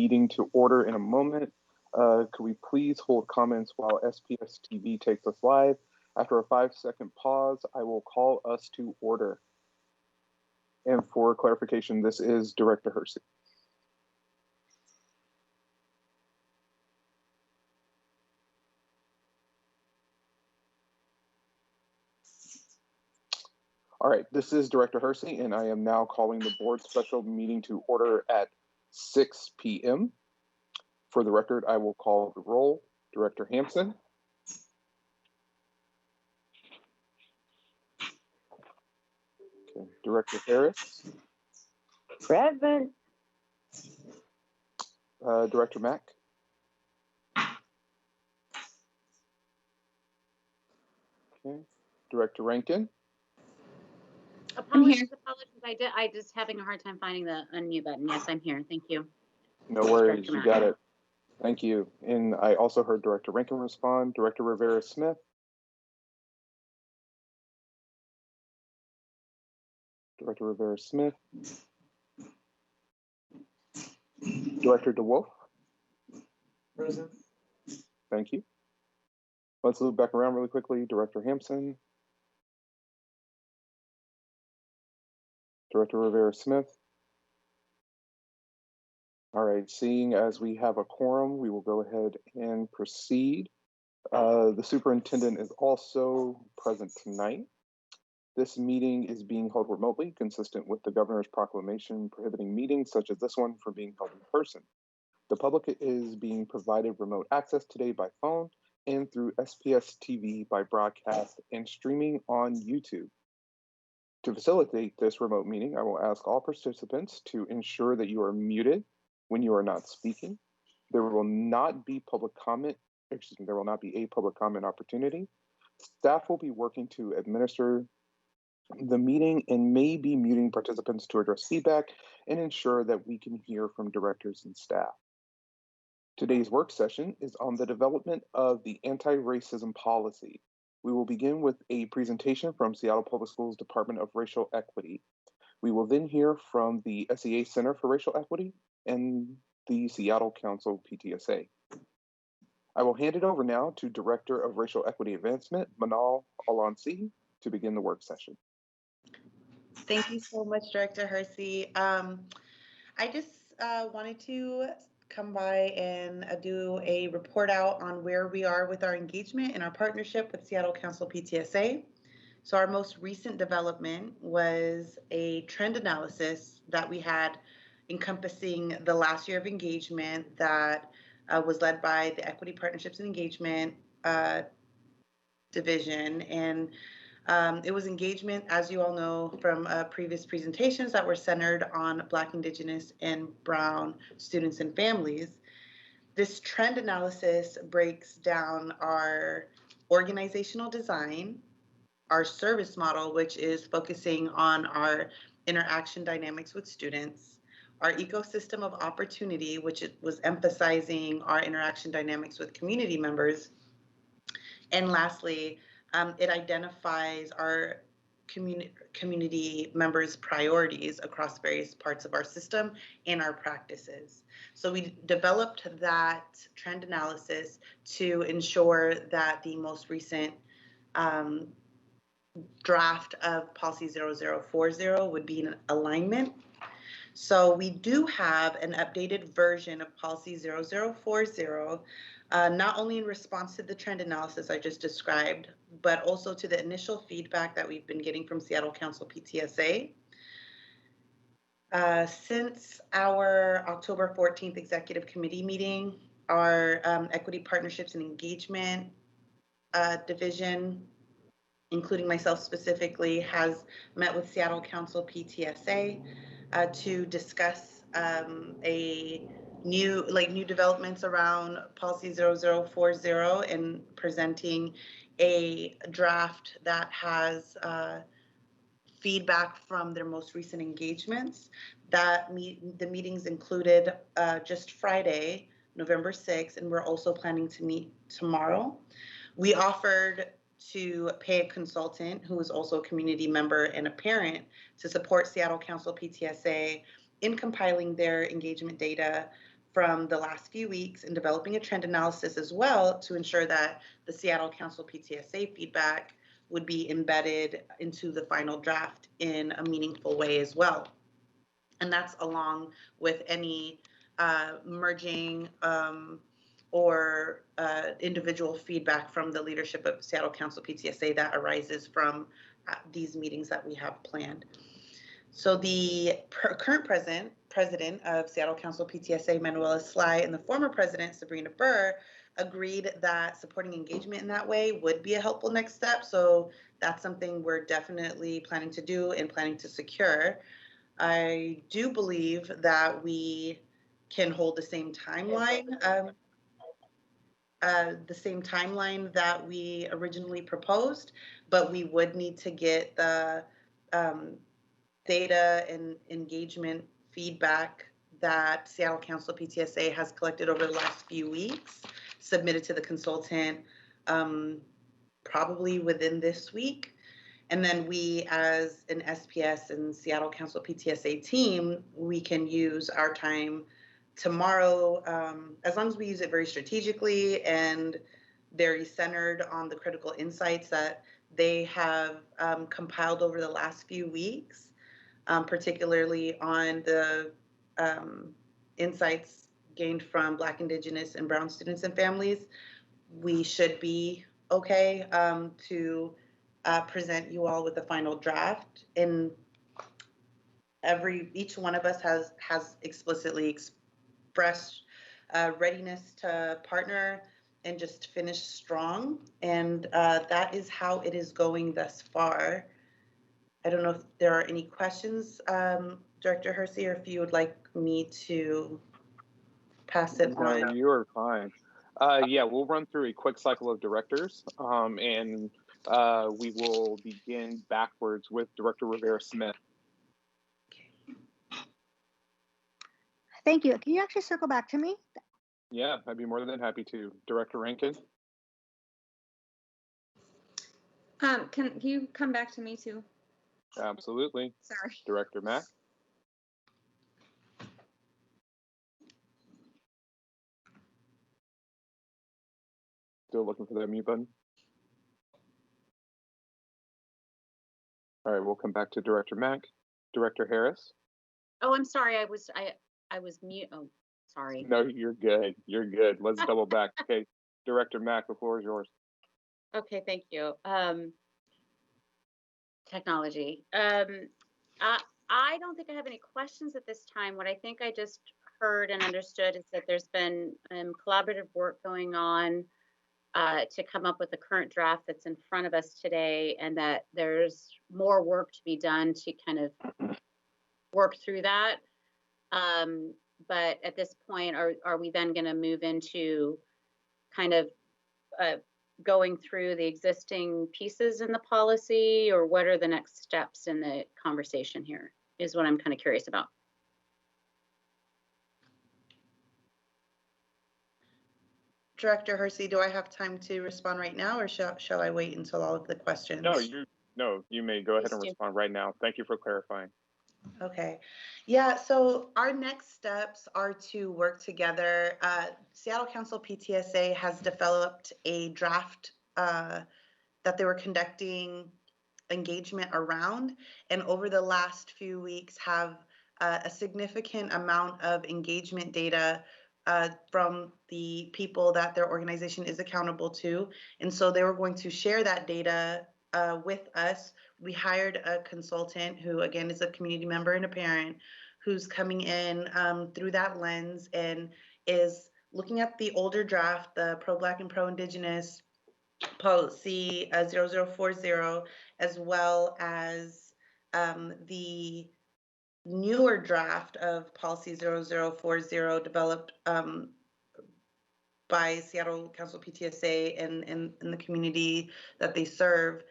meeting to order in a moment. Could we please hold comments while SPS TV takes us live? After a 5-second pause, I will call us to order. And for clarification, this is Director Hersey. All right, this is Director Hersey, and I am now calling the board special meeting to order at 6 p.m. For the record, I will call the roll. Director Hampson. Okay. Director Harris. Present. Director Mack. Okay. Director Rankin. Apologies. I just having a hard time finding the unmute button. Yes, I'm here. Thank you. No worries, you got it. Thank you. And I also heard Director Rankin respond. Director Rivera-Smith. Director Rivera-Smith. Director DeWolf. Present. Thank you. Let's loop back around really quickly. Director Hampson. Director Rivera-Smith. All right, seeing as we have a quorum, we will go ahead and proceed. The superintendent is also present tonight. This meeting is being held remotely, consistent with the governor's proclamation prohibiting meetings such as this one from being held in person. The public is being provided remote access today by phone and through SPS TV by broadcast and streaming on YouTube. To facilitate this remote meeting, I will ask all participants to ensure that you are muted when you are not speaking. There will not be public comment, there will not be a public comment opportunity. Staff will be working to administer the meeting and may be muting participants to address feedback and ensure that we can hear from directors and staff. Today's work session is on the development of the anti-racism policy. We will begin with a presentation from Seattle Public Schools Department of Racial Equity. We will then hear from the SEA Center for Racial Equity and the Seattle Council PTSA. I will hand it over now to Director of Racial Equity Advancement, Manal Alansi, to begin the work session. Thank you so much, Director Hersey. I just wanted to come by and do a report out on where we are with our engagement and our partnership with Seattle Council PTSA. So our most recent development was a trend analysis that we had encompassing the last year of engagement that was led by the Equity Partnerships and Engagement Division. And it was engagement, as you all know from previous presentations, that were centered on Black, Indigenous, and Brown students and families. This trend analysis breaks down our organizational design, our service model, which is focusing on our interaction dynamics with students, our ecosystem of opportunity, which it was emphasizing our interaction dynamics with community members, and lastly, it identifies our community members' priorities across various parts of our system and our practices. So we developed that trend analysis to ensure that the most recent draft of Policy 0040 would be in alignment. So we do have an updated version of Policy 0040, not only in response to the trend analysis I just described, but also to the initial feedback that we've been getting from Seattle Council PTSA. Since our October 14th Executive Committee meeting, our Equity Partnerships and Engagement Division, including myself specifically, has met with Seattle Council PTSA to discuss new developments around Policy 0040 and presenting a draft that has feedback from their most recent engagements. The meetings included just Friday, November 6th, and we're also planning to meet tomorrow. We offered to pay a consultant who is also a community member and a parent to support Seattle Council PTSA in compiling their engagement data from the last few weeks and developing a trend analysis as well to ensure that the Seattle Council PTSA feedback would be embedded into the final draft in a meaningful way as well. And that's along with any merging or individual feedback from the leadership of Seattle Council PTSA that arises from these meetings that we have planned. So the current president of Seattle Council PTSA, Manuela Sly, and the former president, Sabrina Burr, agreed that supporting engagement in that way would be a helpful next step. So that's something we're definitely planning to do and planning to secure. I do believe that we can hold the same timeline, that we originally proposed, but we would need to get the data and engagement feedback that Seattle Council PTSA has collected over the last few weeks, submitted to the consultant probably within this week. And then we, as an SPS and Seattle Council PTSA team, we can use our time tomorrow, as long as we use it very strategically and very centered on the critical insights that they have compiled over the last few weeks, particularly on the insights gained from Black, Indigenous, and Brown students and families. We should be okay to present you all with the final draft. And each one of us has explicitly expressed readiness to partner and just finish strong. And that is how it is going thus far. I don't know if there are any questions, Director Hersey, or if you would like me to pass it on. No, you are fine. Yeah, we'll run through a quick cycle of directors, and we will begin backwards with Director Rivera-Smith. Thank you. Can you actually circle back to me? Yeah, I'd be more than happy to. Director Rankin? Can you come back to me too? Absolutely. Sorry. Director Mack? Still looking for that mute button? All right, we'll come back to Director Mack. Director Harris? Oh, I'm sorry. I was mute. Oh, sorry. No, you're good. You're good. Let's double back. Okay, Director Mack, the floor is yours. Okay, thank you. Technology. I don't think I have any questions at this time. What I think I just heard and understood is that there's been collaborative work going on to come up with the current draft that's in front of us today, and that there's more work to be done to kind of work through that. But at this point, are we then going to move into kind of going through the existing pieces in the policy, or what are the next steps in the conversation here is what I'm kind of curious about. Director Hersey, do I have time to respond right now, or shall I wait until all of the questions? No, you may go ahead and respond right now. Thank you for clarifying. Okay. Yeah, so our next steps are to work together. Seattle Council PTSA has developed a draft that they were conducting engagement around, and over the last few weeks have a significant amount of engagement data from the people that their organization is accountable to. And so they were going to share that data with us. We hired a consultant who, again, is a community member and a parent, who's coming in through that lens and is looking at the older draft, the pro-Black and pro-Indigenous policy 0040, as well as the newer draft of policy 0040 developed by Seattle Council PTSA and the community that they serve.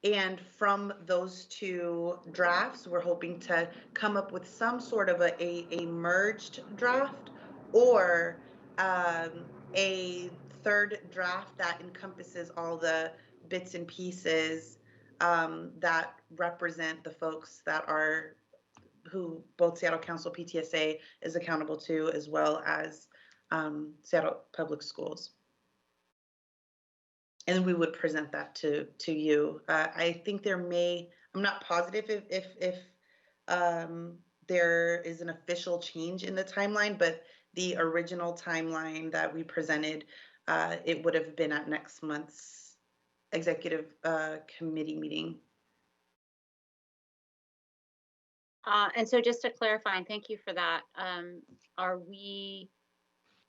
And from those two drafts, we're hoping to come up with some sort of a merged draft, or a third draft that encompasses all the bits and pieces that represent the folks who both Seattle Council PTSA is accountable to, as well as Seattle Public Schools. And we would present that to you. I think I'm not positive if there is an official change in the timeline, but the original timeline that we presented, it would have been at next month's executive committee meeting. And so just to clarify, and thank you for that, are we,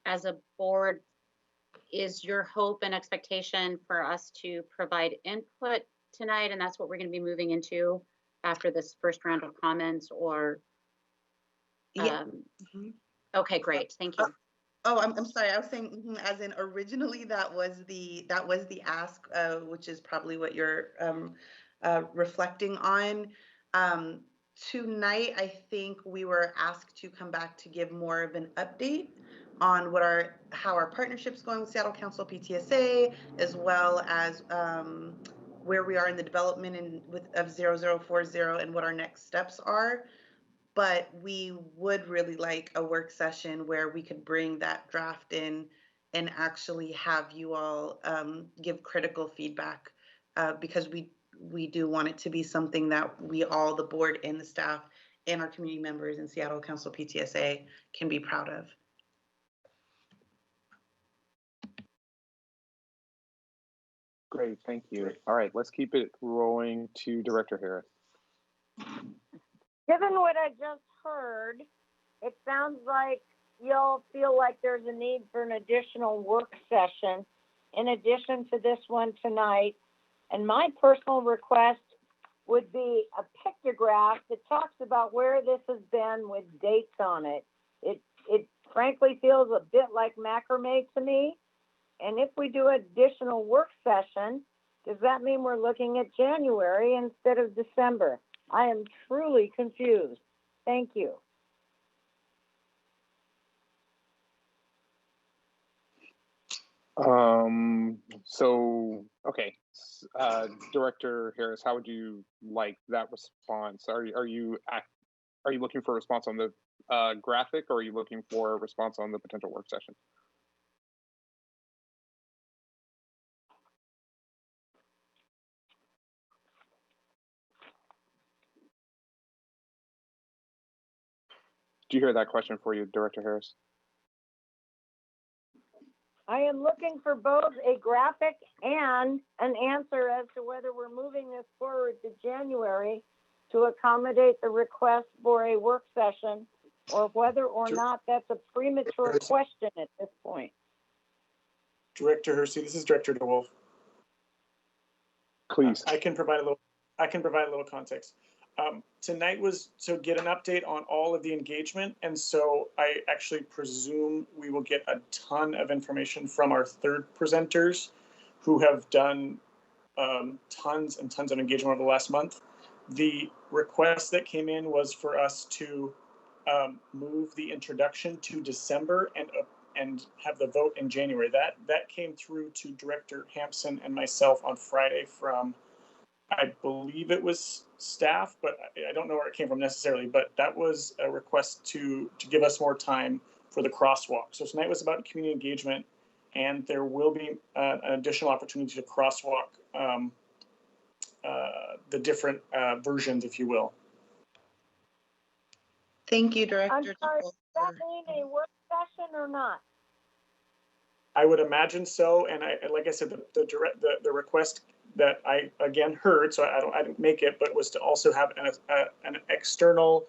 as a board, is your hope and expectation for us to provide input tonight, and that's what we're going to be moving into after this first round of comments, or? Yeah. Okay, great, thank you. Oh, I'm sorry. I was saying, as in originally that was the ask, which is probably what you're reflecting on. Tonight, I think we were asked to come back to give more of an update on how our partnership's going with Seattle Council PTSA, as well as where we are in the development of 0040 and what our next steps are. But we would really like a work session where we could bring that draft in and actually have you all give critical feedback, because we do want it to be something that we all, the board and the staff and our community members in Seattle Council PTSA, can be proud of. Great, thank you. All right, let's keep it rolling to Director Harris. Given what I just heard, it sounds like y'all feel like there's a need for an additional work session in addition to this one tonight. And my personal request would be a pictograph that talks about where this has been with dates on it. It frankly feels a bit like macrame to me. And if we do additional work session, does that mean we're looking at January instead of December? I am truly confused. Thank you. Okay, Director Harris, how would you like that response? Are you looking for a response on the graphic, or are you looking for a response on the potential work session? Do you hear that question for you, Director Harris? I am looking for both a graphic and an answer as to whether we're moving this forward to January to accommodate the request for a work session, or whether or not that's a premature question at this point. Director Hersey, this is Director DeWolf. Please. I can provide a little context. Tonight was to get an update on all of the engagement, and so I actually presume we will get a ton of information from our third presenters who have done tons and tons of engagement over the last month. The request that came in was for us to move the introduction to December and have the vote in January. That came through to Director Hampson and myself on Friday from, I believe it was staff, but I don't know where it came from necessarily, but that was a request to give us more time for the crosswalk. So tonight was about community engagement, and there will be an additional opportunity to crosswalk the different versions, if you will. Thank you, Director. I'm sorry, does that mean a work session or not? I would imagine so, and like I said, the request that I again heard, so I didn't make it, but was to also have an external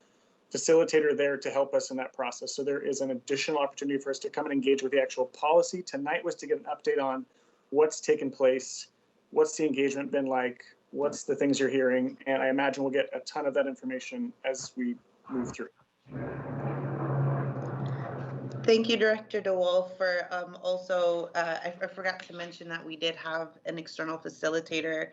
facilitator there to help us in that process. So there is an additional opportunity for us to come and engage with the actual policy. Tonight was to get an update on what's taken place, what's the engagement been like, what's the things you're hearing, and I imagine we'll get a ton of that information as we move through. Thank you, Director DeWolf, for also, I forgot to mention that we did have an external facilitator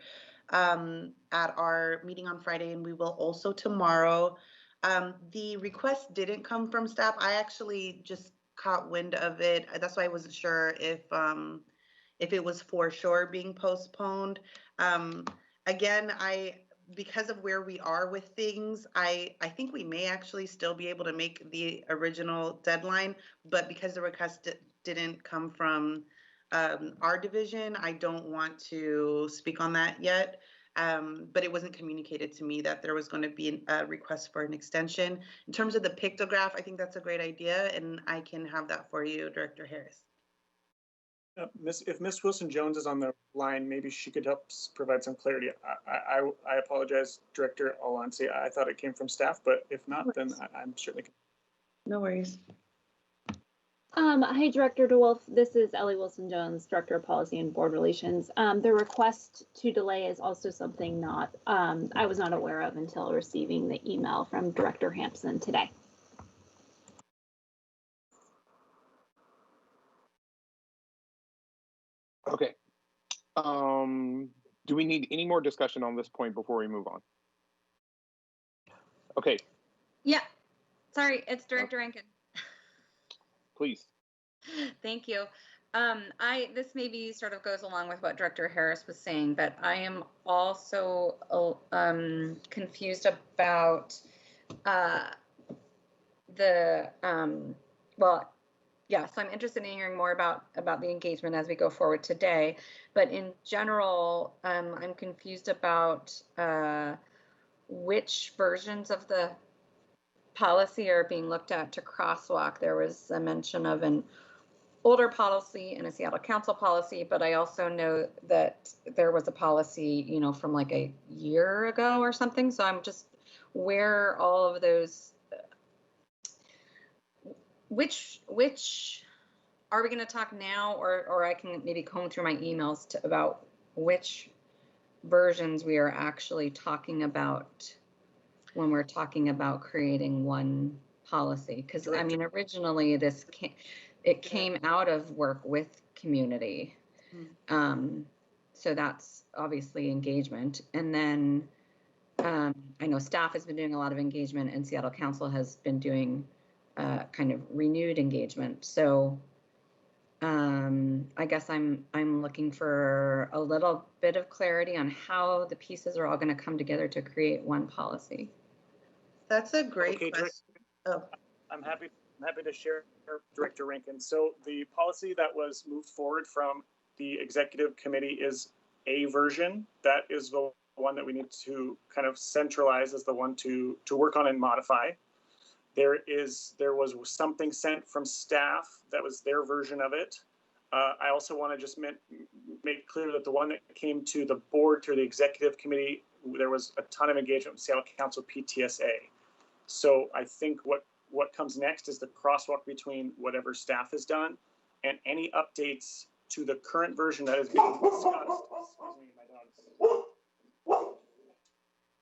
at our meeting on Friday, and we will also tomorrow. The request didn't come from staff. I actually just caught wind of it. That's why I wasn't sure if it was for sure being postponed. Again, because of where we are with things, I think we may actually still be able to make the original deadline, but because the request didn't come from our division, I don't want to speak on that yet. But it wasn't communicated to me that there was going to be a request for an extension. In terms of the pictograph, I think that's a great idea, and I can have that for you, Director Harris. If Miss Wilson-Jones is on the line, maybe she could help provide some clarity. I apologize, Director Alonsi. I thought it came from staff, but if not, then I'm certainly. No worries. Hi, Director DeWolf. This is Ellie Wilson-Jones, Director of Policy and Board Relations. The request to delay is also something I was not aware of until receiving the email from Director Hampson today. Okay. Do we need any more discussion on this point before we move on? Okay. Yeah. Sorry, it's Director Rankin. Please. Thank you. This maybe sort of goes along with what Director Harris was saying, but I am also confused about so I'm interested in hearing more about the engagement as we go forward today. But in general, I'm confused about which versions of the policy are being looked at to crosswalk. There was a mention of an older policy and a Seattle Council policy, but I also know that there was a policy, from like a year ago or something. So I'm just where all of those, which are we going to talk now, or I can maybe comb through my emails about which versions we are actually talking about when we're talking about creating one policy. Because I mean, originally it came out of work with community. So that's obviously engagement. And then I know staff has been doing a lot of engagement, and Seattle Council has been doing kind of renewed engagement. So I guess I'm looking for a little bit of clarity on how the pieces are all going to come together to create one policy. That's a great question. I'm happy to share, Director Rankin. So the policy that was moved forward from the executive committee is a version. That is the one that we need to kind of centralize as the one to work on and modify. There was something sent from staff that was their version of it. I also want to just make clear that the one that came to the board through the executive committee, there was a ton of engagement with Seattle Council PTSA. So I think what comes next is the crosswalk between whatever staff has done and any updates to the current version that is being discussed. Excuse me, my dog's.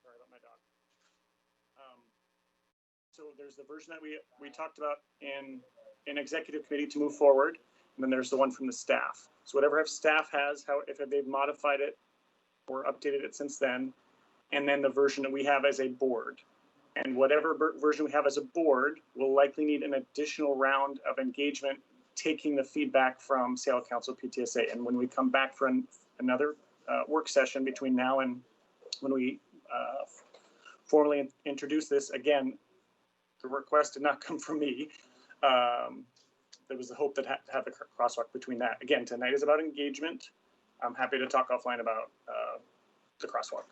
Sorry about my dog. So there's the version that we talked about in executive committee to move forward, and then there's the one from the staff. So whatever staff has, if they've modified it or updated it since then, and then the version that we have as a board. And whatever version we have as a board will likely need an additional round of engagement, taking the feedback from Seattle Council PTSA. And when we come back for another work session between now and when we formally introduce this, again, the request did not come from me. There was the hope that to have a crosswalk between that. Again, tonight is about engagement. I'm happy to talk offline about the crosswalk.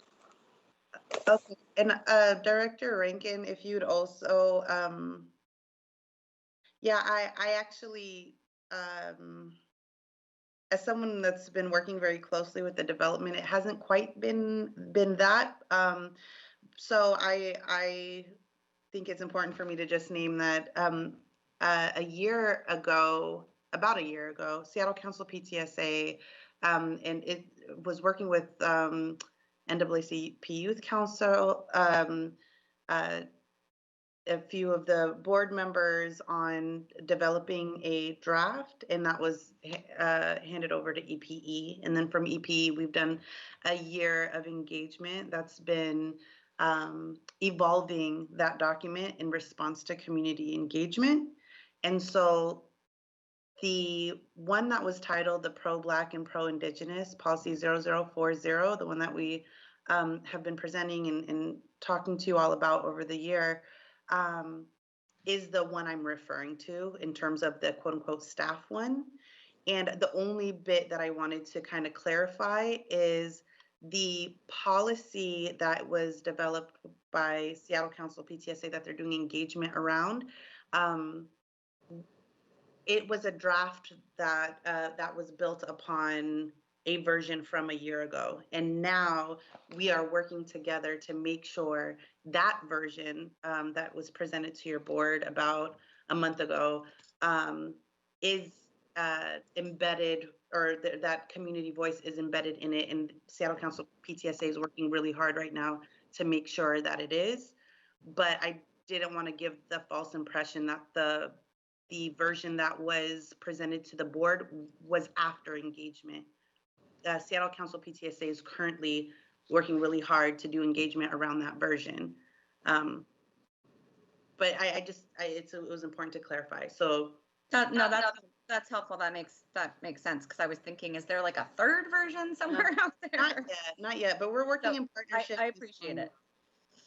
Okay, and Director Rankin, if you'd also, I actually, as someone that's been working very closely with the development, it hasn't quite been that. So I think it's important for me to just name that about a year ago, Seattle Council PTSA, and it was working with NAACP Youth Council, a few of the board members on developing a draft, and that was handed over to EPE. And then from EPE, we've done a year of engagement that's been evolving that document in response to community engagement. And so the one that was titled the Pro-Black and Pro-Indigenous Policy 0040, the one that we have been presenting and talking to you all about over the year is the one I'm referring to in terms of the quote unquote staff one. And the only bit that I wanted to kind of clarify is the policy that was developed by Seattle Council PTSA that they're doing engagement around. It was a draft that that was built upon a version from a year ago. And now we are working together to make sure that version that was presented to your board about a month ago is embedded, or that community voice is embedded in it. And Seattle Council PTSA is working really hard right now to make sure that it is. But I didn't want to give the false impression that the version that was presented to the board was after engagement. Seattle Council PTSA is currently working really hard to do engagement around that version. But it was important to clarify. So that's helpful. That makes sense, because I was thinking, is there like a third version somewhere out there? Not yet, but we're working in partnership. I appreciate it.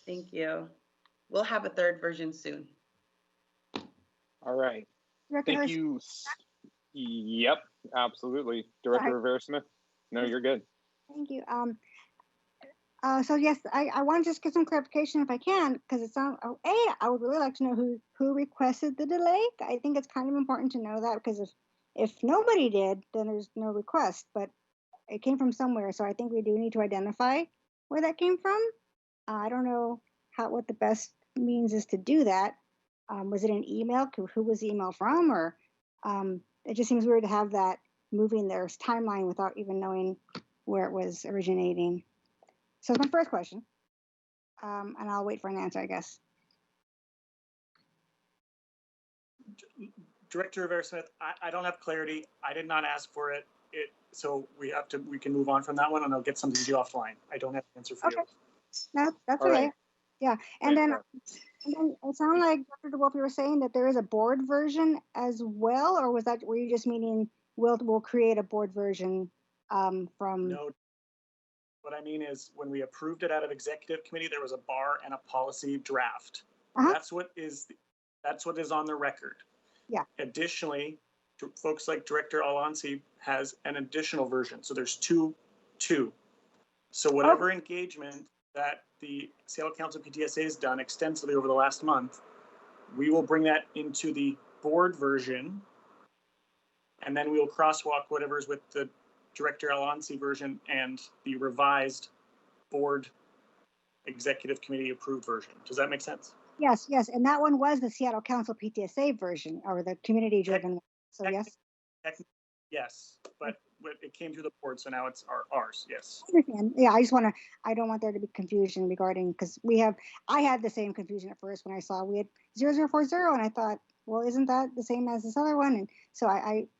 Thank you. We'll have a third version soon. All right. Thank you. Yep, absolutely. Director Rivera-Smith. No, you're good. Thank you. So yes, I want to just get some clarification if I can, because it's not. I would really like to know who requested the delay. I think it's kind of important to know that, because if nobody did, then there's no request. But it came from somewhere, so I think we do need to identify where that came from. I don't know what the best means is to do that. Was it an email? Who was the email from? Or it just seems weird to have that moving their timeline without even knowing where it was originating. So that's my first question, and I'll wait for an answer, I guess. Director Rivera-Smith, I don't have clarity. I did not ask for it. So we can move on from that one, and I'll get something to you offline. I don't have an answer for you. No, that's okay. Right. Yeah, and then it sounded like Dr. DeWolf, you were saying that there is a board version as well, or were you just meaning we'll create a board version from? No. What I mean is, when we approved it out of executive committee, there was a bar and a policy draft. That's what is on the record. Yeah. Additionally, folks like Director Alonsi has an additional version. So there's two. So whatever engagement that the Seattle Council PTSA has done extensively over the last month, we will bring that into the board version, and then we will crosswalk whatever's with the Director Alonsi version and the revised board executive committee approved version. Does that make sense? Yes, and that one was the Seattle Council PTSA version, or the community driven one. So yes. Yes, but it came through the board, so now it's ours. Yes. I understand. Yeah, I don't want there to be confusion regarding, because I had the same confusion at first when I saw we had 0040, and I thought, well, isn't that the same as this other one? And so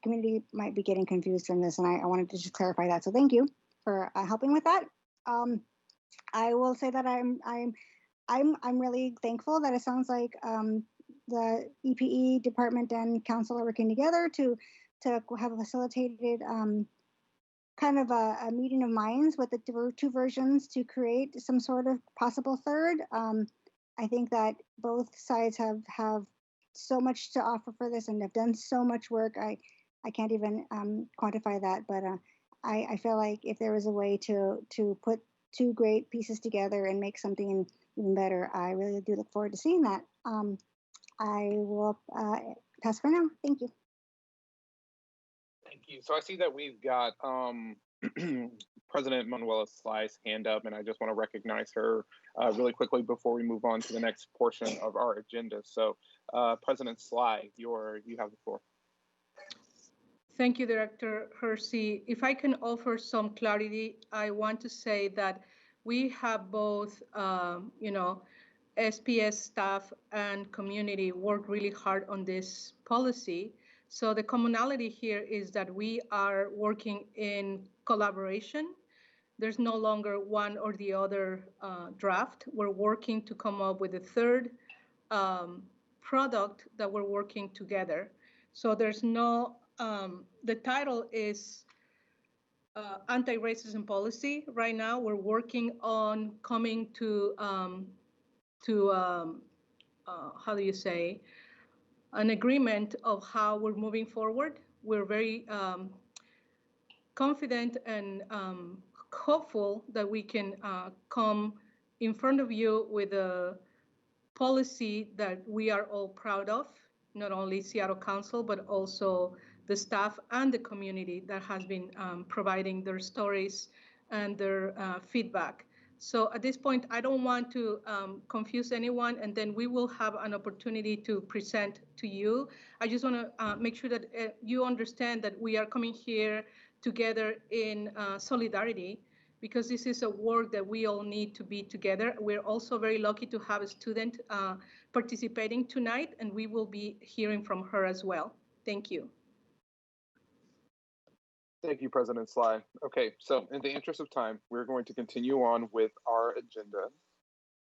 community might be getting confused from this, and I wanted to just clarify that. So thank you for helping with that. I will say that I'm really thankful that it sounds like the EPE department and council are working together to have facilitated kind of a meeting of minds with the two versions to create some sort of possible third. I think that both sides have so much to offer for this and have done so much work. I can't even quantify that, but I feel like if there was a way to put two great pieces together and make something even better, I really do look forward to seeing that. I will pass for now. Thank you. Thank you. So I see that we've got President Manuela Sly's hand up, and I just want to recognize her really quickly before we move on to the next portion of our agenda. So President Sly, you have the floor. Thank you, Director Hersey. If I can offer some clarity, I want to say that we have both, SPS staff and community work really hard on this policy. So the commonality here is that we are working in collaboration. There's no longer one or the other draft. We're working to come up with a third product that we're working together. So there's no, the title is anti-racism policy. Right now, we're working on coming to how do you say, an agreement of how we're moving forward. We're very confident and hopeful that we can come in front of you with a policy that we are all proud of, not only Seattle Council, but also the staff and the community that has been providing their stories and their feedback. So at this point, I don't want to confuse anyone, and then we will have an opportunity to present to you. I just want to make sure that you understand that we are coming here together in solidarity, because this is a work that we all need to be together. We're also very lucky to have a student participating tonight, and we will be hearing from her as well. Thank you. Thank you, President Sly. Okay, so in the interest of time, we're going to continue on with our agenda.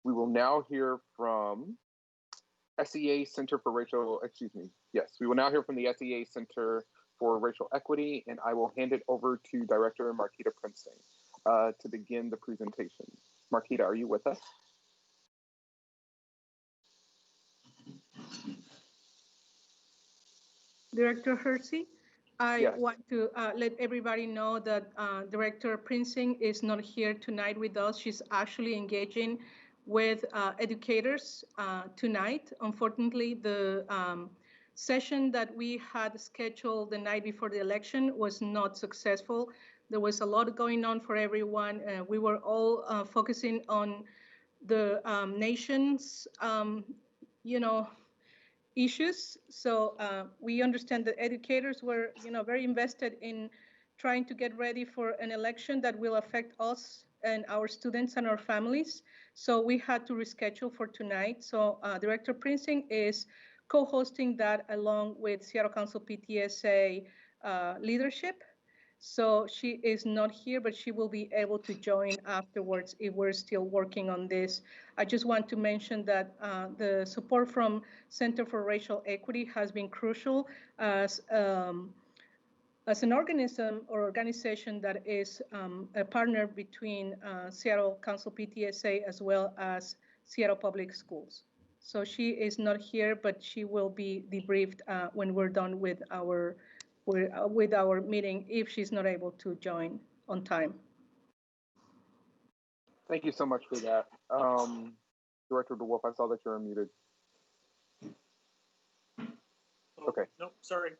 We will now hear from SEA Center for Racial, we will now hear from the SEA Center for Racial Equity, and I will hand it over to Director Marquita Prinzing to begin the presentation. Marquita, are you with us? Director Hersey, I Yes. want to let everybody know that Director Prinzing is not here tonight with us. She's actually engaging with educators tonight. Unfortunately, the session that we had scheduled the night before the election was not successful. There was a lot going on for everyone. We were all focusing on the nation's, issues. So we understand that educators were, very invested in trying to get ready for an election that will affect us and our students and our families. So we had to reschedule for tonight. So Director Prinzing is co-hosting that along with Seattle Council PTSA leadership. So she is not here, but she will be able to join afterwards if we're still working on this. I just want to mention that the support from Center for Racial Equity has been crucial as an organism or organization that is a partner between Seattle Council PTSA as well as Seattle Public Schools. So she is not here, but she will be debriefed when we're done with our meeting if she's not able to join on time. Thank you so much for that. Director DeWolf, I saw that you're unmuted. Okay. Nope, sorry.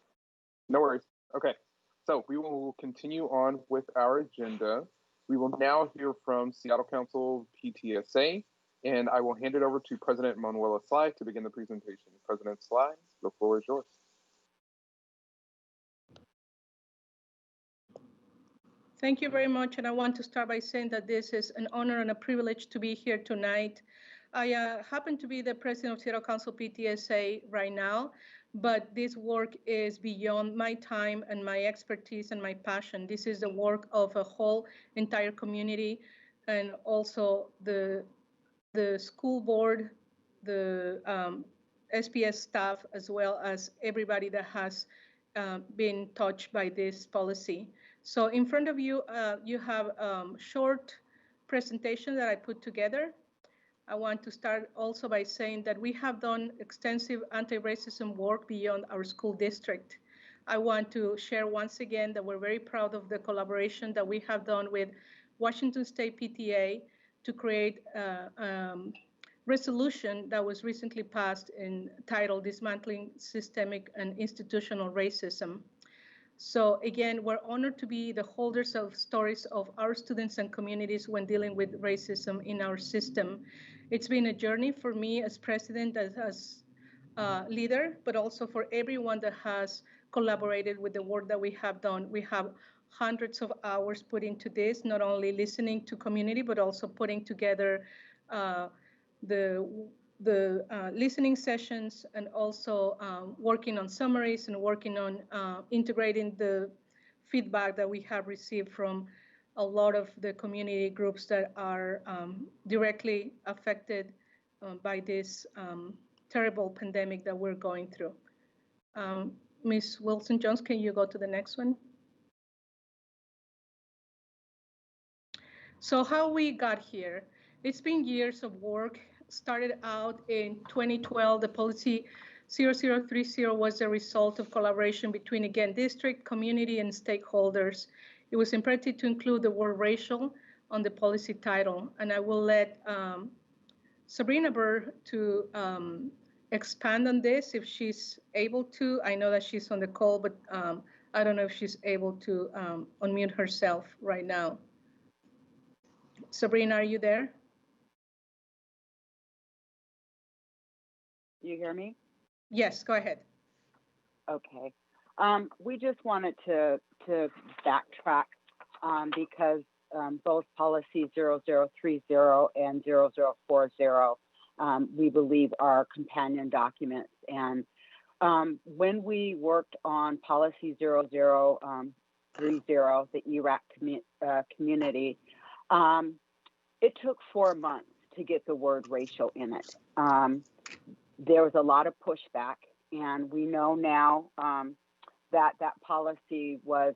No worries. Okay, so we will continue on with our agenda. We will now hear from Seattle Council PTSA, and I will hand it over to President Manuela Sly to begin the presentation. President Sly, the floor is yours. Thank you very much, and I want to start by saying that this is an honor and a privilege to be here tonight. I happen to be the president of Seattle Council PTSA right now, but this work is beyond my time and my expertise and my passion. This is the work of a whole entire community, and also the school board, the SPS staff, as well as everybody that has been touched by this policy. So in front of you, you have a short presentation that I put together. I want to start also by saying that we have done extensive anti-racism work beyond our school district. I want to share once again that we're very proud of the collaboration that we have done with Washington State PTA to create a resolution that was recently passed entitled Dismantling Systemic and Institutional Racism. So again, we're honored to be the holders of stories of our students and communities when dealing with racism in our system. It's been a journey for me as president, as leader, but also for everyone that has collaborated with the work that we have done. We have hundreds of hours put into this, not only listening to community, but also putting together the listening sessions, and also working on summaries and working on integrating the feedback that we have received from a lot of the community groups that are directly affected by this terrible pandemic that we're going through. Ms. Wilson-Jones, can you go to the next one? So how we got here, it's been years of work. Started out in 2012, the policy 0030 was the result of collaboration between, again, district, community, and stakeholders. It was imperative to include the word racial on the policy title. And I will let Sabrina Burr to expand on this if she's able to. I know that she's on the call, but I don't know if she's able to unmute herself right now. Sabrina, are you there? You hear me? Yes, go ahead. Okay. We just wanted to backtrack because both policy 0030 and 0040 we believe are companion documents. And when we worked on policy 0030, the ERAC community, it took 4 months to get the word racial in it. There was a lot of pushback, and we know now that that policy was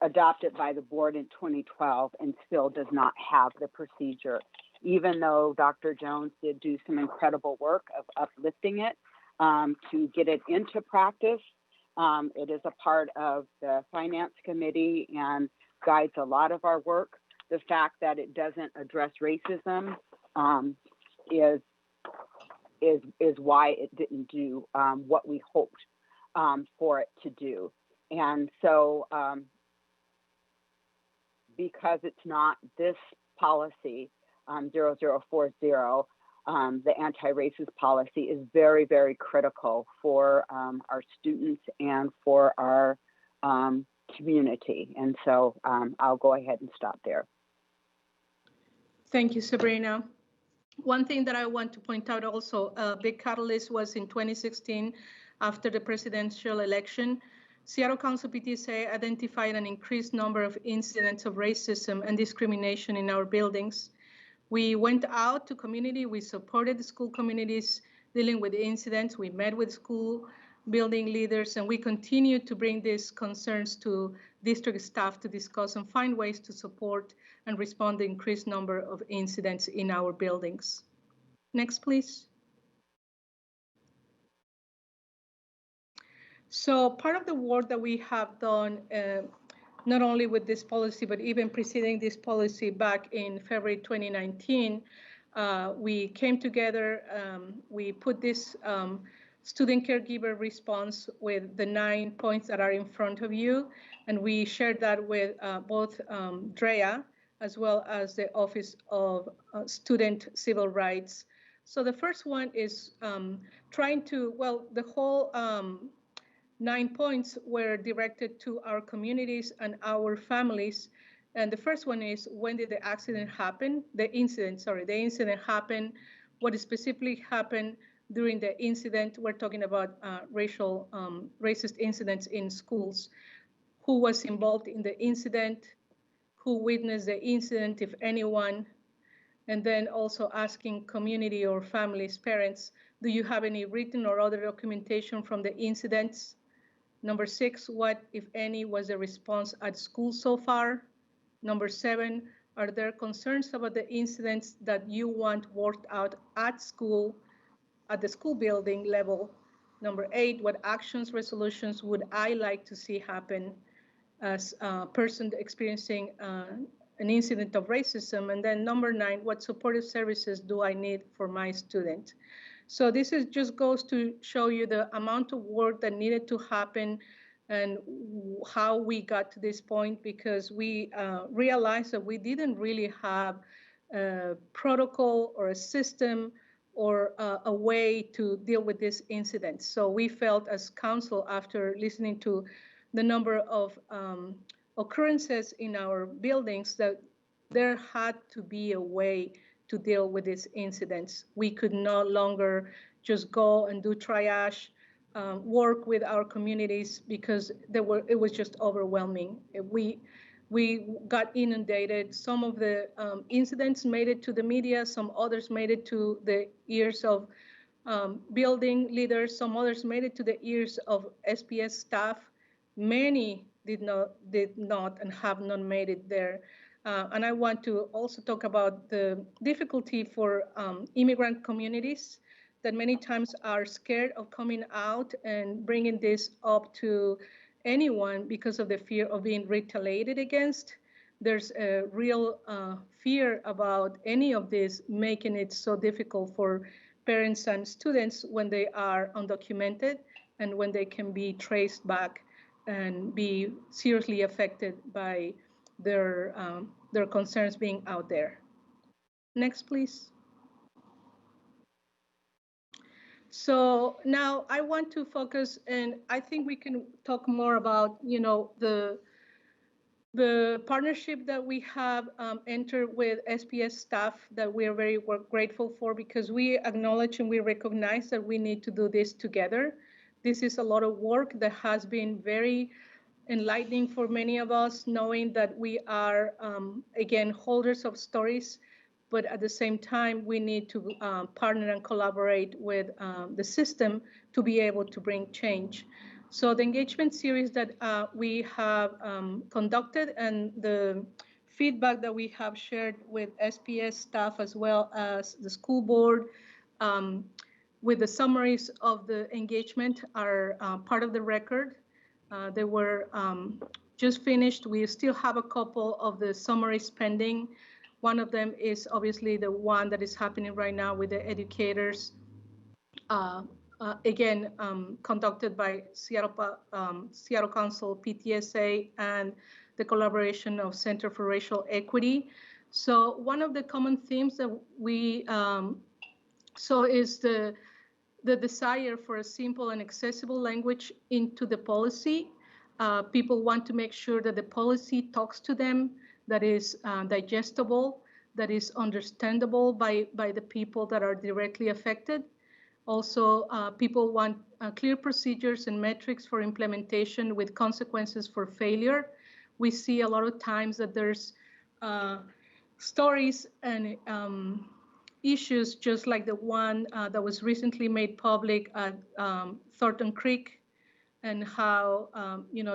adopted by the board in 2012 and still does not have the procedure. Even though Dr. Jones did do some incredible work of uplifting it to get it into practice, it is a part of the finance committee and guides a lot of our work. The fact that it doesn't address racism is why it didn't do what we hoped for it to do. And so because it's not this policy, 0040, the anti-racist policy is very, very critical for our students and for our community. And so I'll go ahead and stop there. Thank you, Sabrina. One thing that I want to point out also, a big catalyst was in 2016, after the presidential election. Seattle Council PTSA identified an increased number of incidents of racism and discrimination in our buildings. We went out to community, we supported the school communities dealing with incidents, we met with school building leaders, and we continue to bring these concerns to district staff to discuss and find ways to support and respond to the increased number of incidents in our buildings. Next, please. So part of the work that we have done, not only with this policy, but even preceding this policy back in February 2019, we came together, we put this student caregiver response with the 9 points that are in front of you, and we shared that with both DREA as well as the Office of Student Civil Rights. So the first one is trying to, well, the whole 9 points were directed to our communities and our families. And the first one is, when did the accident happen? The incident happened. What specifically happened during the incident? We're talking about racist incidents in schools. Who was involved in the incident? Who witnessed the incident, if anyone? And then also asking community or families, parents, do you have any written or other documentation from the incidents? Number 6, what, if any, was the response at school so far? Number 7, are there concerns about the incidents that you want worked out at school, at the school building level? Number 8, what actions, resolutions would I like to see happen as a person experiencing an incident of racism? And then number 9, what supportive services do I need for my student? So this is just goes to show you the amount of work that needed to happen and how we got to this point, because we realized that we didn't really have a protocol or a system or a way to deal with this incident. So we felt as council, after listening to the number of occurrences in our buildings, that there had to be a way to deal with these incidents. We could no longer just go and do triage, work with our communities, because it was just overwhelming. We got inundated. Some of the incidents made it to the media, some others made it to the ears of building leaders, some others made it to the ears of SPS staff. Many did not and have not made it there. And I want to also talk about the difficulty for immigrant communities that many times are scared of coming out and bringing this up to anyone because of the fear of being retaliated against. There's a real fear about any of this, making it so difficult for parents and students when they are undocumented and when they can be traced back and be seriously affected by their concerns being out there. Next, please. So now I want to focus, and I think we can talk more about, the partnership that we have entered with SPS staff that we are very grateful for, because we acknowledge and we recognize that we need to do this together. This is a lot of work that has been very enlightening for many of us, knowing that we are, again, holders of stories, but at the same time, we need to partner and collaborate with the system to be able to bring change. So the engagement series that we have conducted and the feedback that we have shared with SPS staff as well as the school board with the summaries of the engagement are part of the record. They were just finished. We still have a couple of the summaries pending. One of them is obviously the one that is happening right now with the educators. Again, conducted by Seattle Council, PTSA, and the collaboration of Center for Racial Equity. So one of the common themes that we saw is the desire for a simple and accessible language into the policy. People want to make sure that the policy talks to them, that is digestible, that is understandable by the people that are directly affected. Also, people want clear procedures and metrics for implementation with consequences for failure. We see a lot of times that there's stories and issues just like the one that was recently made public at Thornton Creek, and how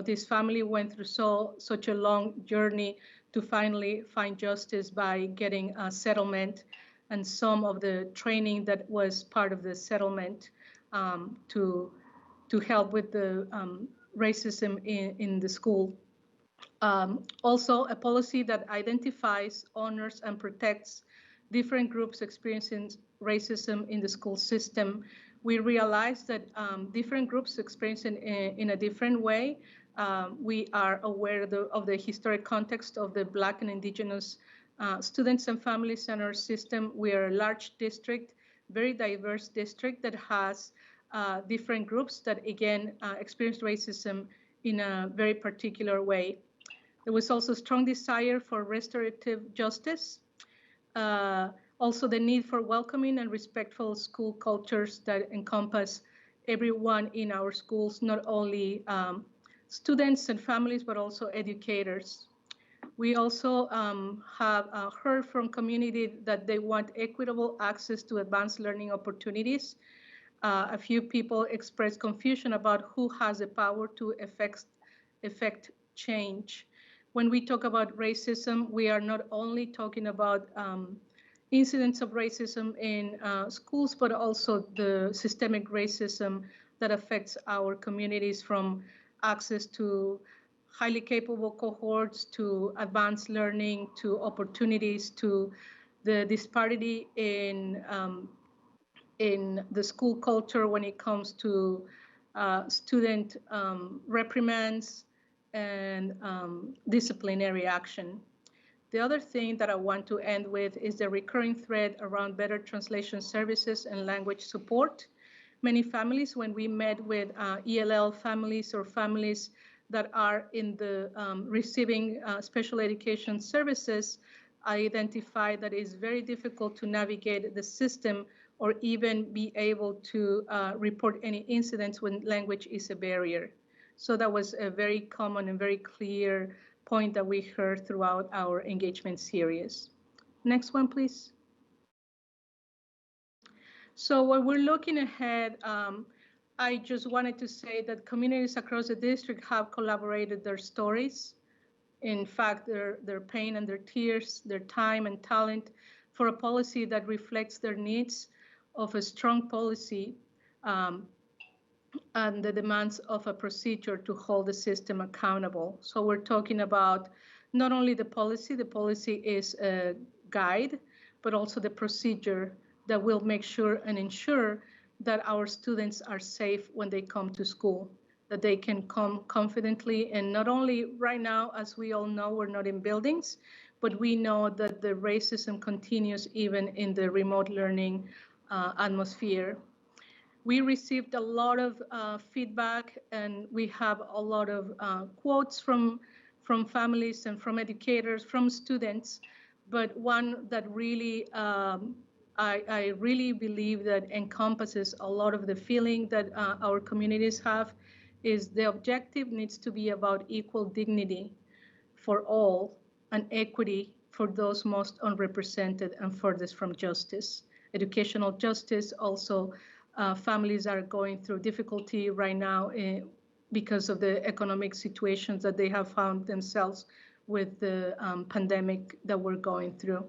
this family went through such a long journey to finally find justice by getting a settlement, and some of the training that was part of the settlement to help with the racism in the school. Also, a policy that identifies, honors, and protects different groups experiencing racism in the school system. We realize that different groups experience it in a different way. We are aware of the historic context of the Black and Indigenous students and families in our system. We are a large district, very diverse district that has different groups that, again, experience racism in a very particular way. There was also strong desire for restorative justice. Also the need for welcoming and respectful school cultures that encompass everyone in our schools, not only students and families, but also educators. We also have heard from community that they want equitable access to advanced learning opportunities. A few people expressed confusion about who has the power to effect change. When we talk about racism, we are not only talking about incidents of racism in schools, but also the systemic racism that affects our communities, from access to highly capable cohorts, to advanced learning, to opportunities, to the disparity in the school culture when it comes to student reprimands and disciplinary action. The other thing that I want to end with is the recurring thread around better translation services and language support. Many families, when we met with ELL families or families that are in the receiving special education services, I identified that it's very difficult to navigate the system or even be able to report any incidents when language is a barrier. So that was a very common and very clear point that we heard throughout our engagement series. Next one, please. So when we're looking ahead, I just wanted to say that communities across the district have collaborated their stories. in fact, their pain and their tears, their time and talent for a policy that reflects their needs of a strong policy and the demands of a procedure to hold the system accountable. So we're talking about not only the policy is a guide, but also the procedure that will make sure and ensure that our students are safe when they come to school, that they can come confidently. And not only right now, as we all know, we're not in buildings, but we know that the racism continues even in the remote learning atmosphere. We received a lot of feedback, and we have a lot of quotes from families and from educators, from students. But one that really, I really believe that encompasses a lot of the feeling that our communities have is the objective needs to be about equal dignity for all and equity for those most unrepresented and furthest from justice. Educational justice also. Families are going through difficulty right now because of the economic situations that they have found themselves with the pandemic that we're going through.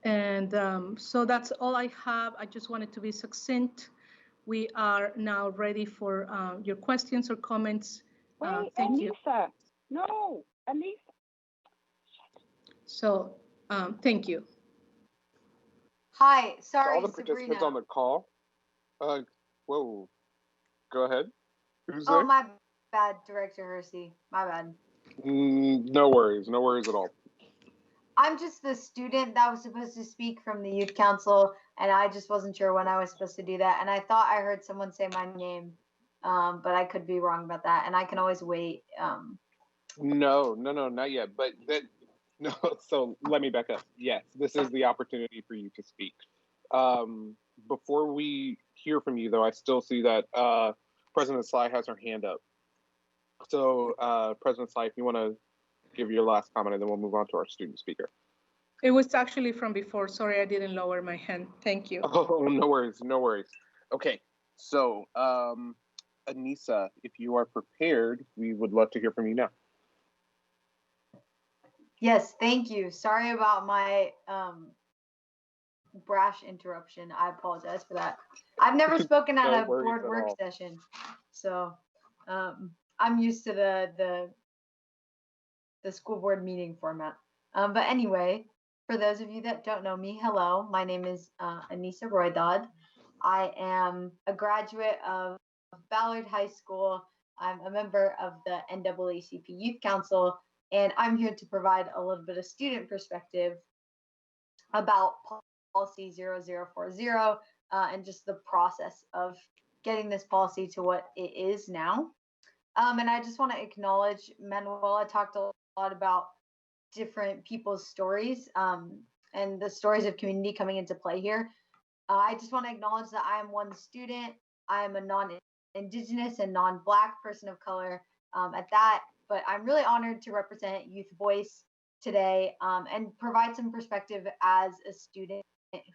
And so that's all I have. I just wanted to be succinct. We are now ready for your questions or comments. Wait, Thank you. Anissa. No, Anissa. So thank you. Hi, To sorry, all the participants Sabrina. on the call, whoa, go ahead. Who's Oh, there? my bad, Director Hersey. My bad. No worries at all. I'm just the student that was supposed to speak from the youth council, and I just wasn't sure when I was supposed to do that. And I thought I heard someone say my name, but I could be wrong about that. And I can always wait. No, not yet. But no. So let me back up. Yes, this is the opportunity for you to speak. Before we hear from you, though, I still see that President Sly has her hand up. So, President Sly, if you want to give your last comment, and then we'll move on to our student speaker. It was actually from before. Sorry, I didn't lower my hand. Thank you. Oh, no worries. Okay, so Anissa, if you are prepared, we would love to hear from you now. Yes, thank you. Sorry about my brash interruption. I apologize for that. I've never spoken at No a worries board at work all. session, so I'm used to the school board meeting format. But anyway, for those of you that don't know me, hello, my name is Anissa Roydod. I am a graduate of Ballard High School. I'm a member of the NAACP Youth Council, and I'm here to provide a little bit of student perspective about Policy 0040 and just the process of getting this policy to what it is now. And I just want to acknowledge Manuela talked a lot about different people's stories and the stories of community coming into play here. I just want to acknowledge that I am one student. I am a non-Indigenous and non-Black person of color at that, but I'm really honored to represent Youth Voice today and provide some perspective as a student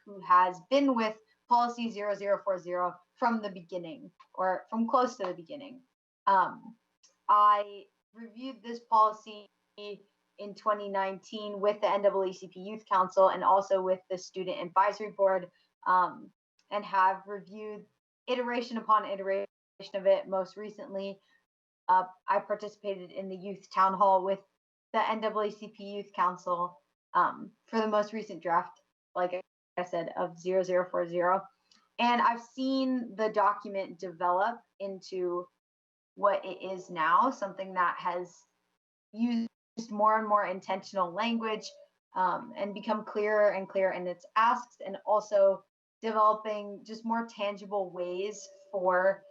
who has been with Policy 0040 from the beginning, or from close to the beginning. I reviewed this policy in 2019 with the NAACP Youth Council and also with the Student Advisory Board, and have reviewed iteration upon iteration of it. Most recently, I participated in the Youth Town Hall with the NAACP Youth Council for the most recent draft, like I said, of 0040. And I've seen the document develop into what it is now, something that has used more and more intentional language and become clearer and clearer in its asks, and also developing just more tangible ways for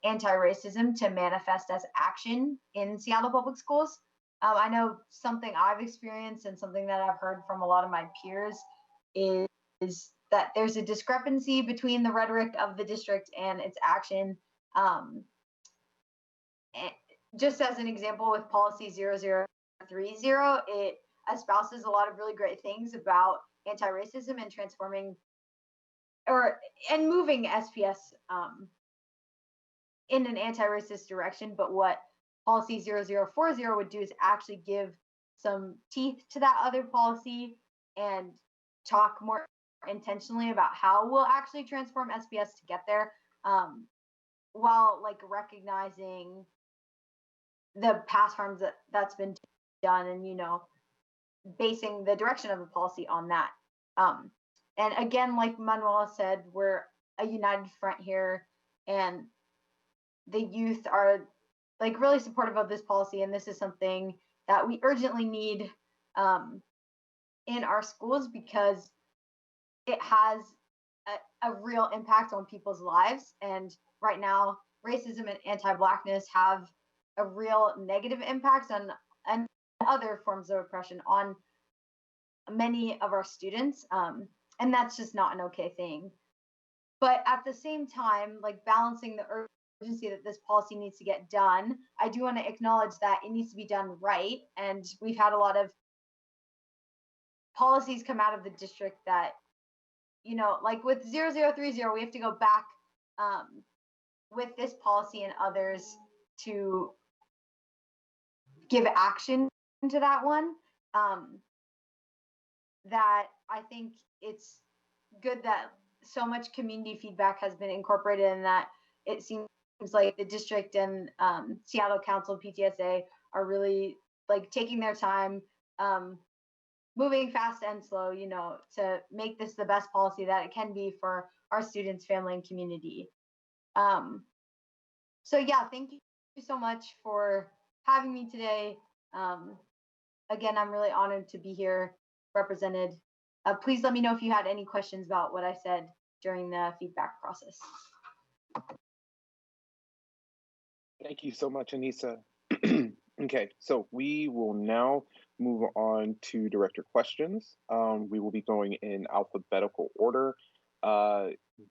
anti-racism to manifest as action in Seattle Public Schools. I know something I've experienced and something that I've heard from a lot of my peers is that there's a discrepancy between the rhetoric of the district and its action. Just as an example, with Policy 0030, it espouses a lot of really great things about anti-racism and transforming and moving SPS in an anti-racist direction. But what policy 0040 would do is actually give some teeth to that other policy and talk more intentionally about how we'll actually transform SPS to get there, while like recognizing the past harms that's been done, and basing the direction of the policy on that. And again, like Manuela said, we're a united front here, and the youth are like really supportive of this policy, and this is something that we urgently need in our schools, because it has a real impact on people's lives. And right now, racism and anti-Blackness have a real negative impact on and other forms of oppression on many of our students. And that's just not an okay thing. But at the same time, like balancing the urgency that this policy needs to get done, I do want to acknowledge that it needs to be done right. And we've had a lot of policies come out of the district that, like with 0030, we have to go back with this policy and others to give action to that one. That I think it's good that so much community feedback has been incorporated, and that it seems like the district and Seattle Council PTSA are really like taking their time, moving fast and slow, to make this the best policy that it can be for our students, family, and community. So yeah, thank you so much for having me today. Again, I'm really honored to be here represented. Please let me know if you had any questions about what I said during the feedback process. Thank you so much, Anissa. Okay, so we will now move on to director questions. We will be going in alphabetical order.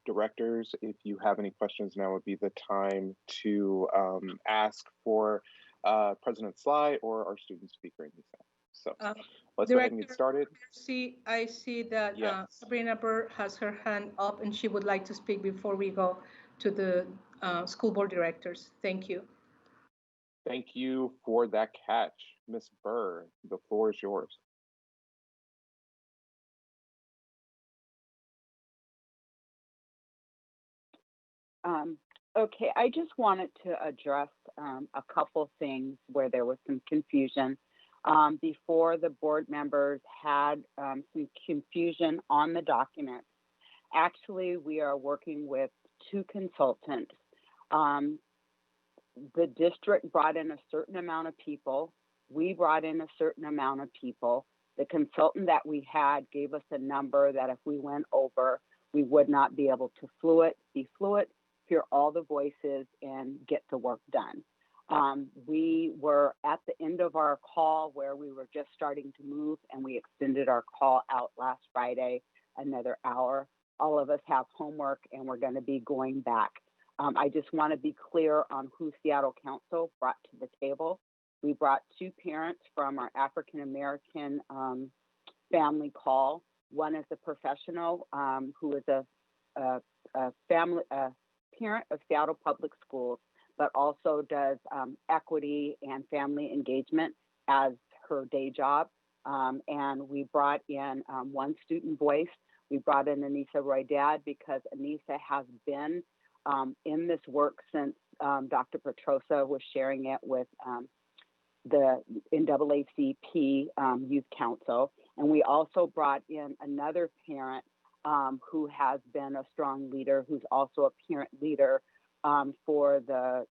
Directors, if you have any questions, now would be the time to ask for President Sly or our student speaker, Anissa. So let's go ahead and get started. I see that Yes. Sabrina Burr has her hand up and she would like to speak before we go to the school board directors. Thank you. Thank you for that catch, Ms. Burr. The floor is yours. Okay, I just wanted to address a couple things where there was some confusion. Before, the board members had some confusion on the documents. Actually, we are working with two consultants. The district brought in a certain amount of people. We brought in a certain amount of people. The consultant that we had gave us a number that if we went over, we would not be able to be fluid, hear all the voices, and get the work done. We were at the end of our call where we were just starting to move, and we extended our call out last Friday another hour. All of us have homework, and we're going to be going back. I just want to be clear on who Seattle Council brought to the table. We brought two parents from our African American family call. One is a professional who is a parent of Seattle Public Schools, but also does equity and family engagement as her day job. And we brought in one student voice. We brought in Anissa Roy-Dad because Anissa has been in this work since Dr. Petrosa was sharing it with the NAACP Youth Council. And we also brought in another parent who has been a strong leader, who's also a parent leader for the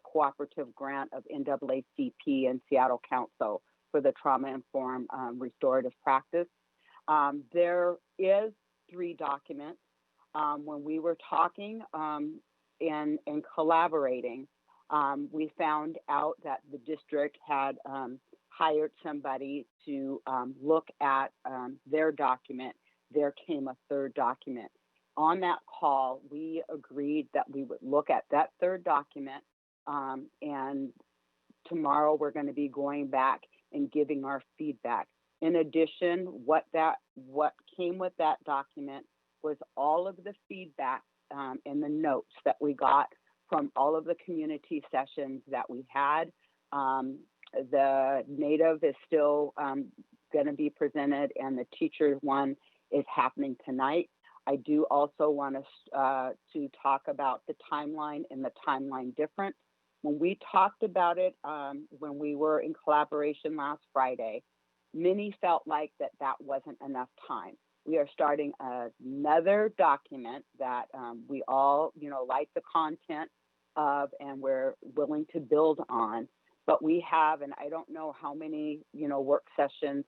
cooperative grant of NAACP and Seattle Council for the trauma-informed restorative practice. There is 3 documents. When we were talking and collaborating, we found out that the district had hired somebody to look at their document. There came a 3rd document. On that call, we agreed that we would look at that 3rd document, and tomorrow we're going to be going back and giving our feedback. In addition, what came with that document was all of the feedback and the notes that we got from all of the community sessions that we had The Native is still going to be presented, and the teacher one is happening tonight. I do also want to talk about the timeline and the timeline difference. When we talked about it, when we were in collaboration last Friday, many felt like that wasn't enough time. We are starting another document that we all, like the content of, and we're willing to build on. But we have, and I don't know how many, work sessions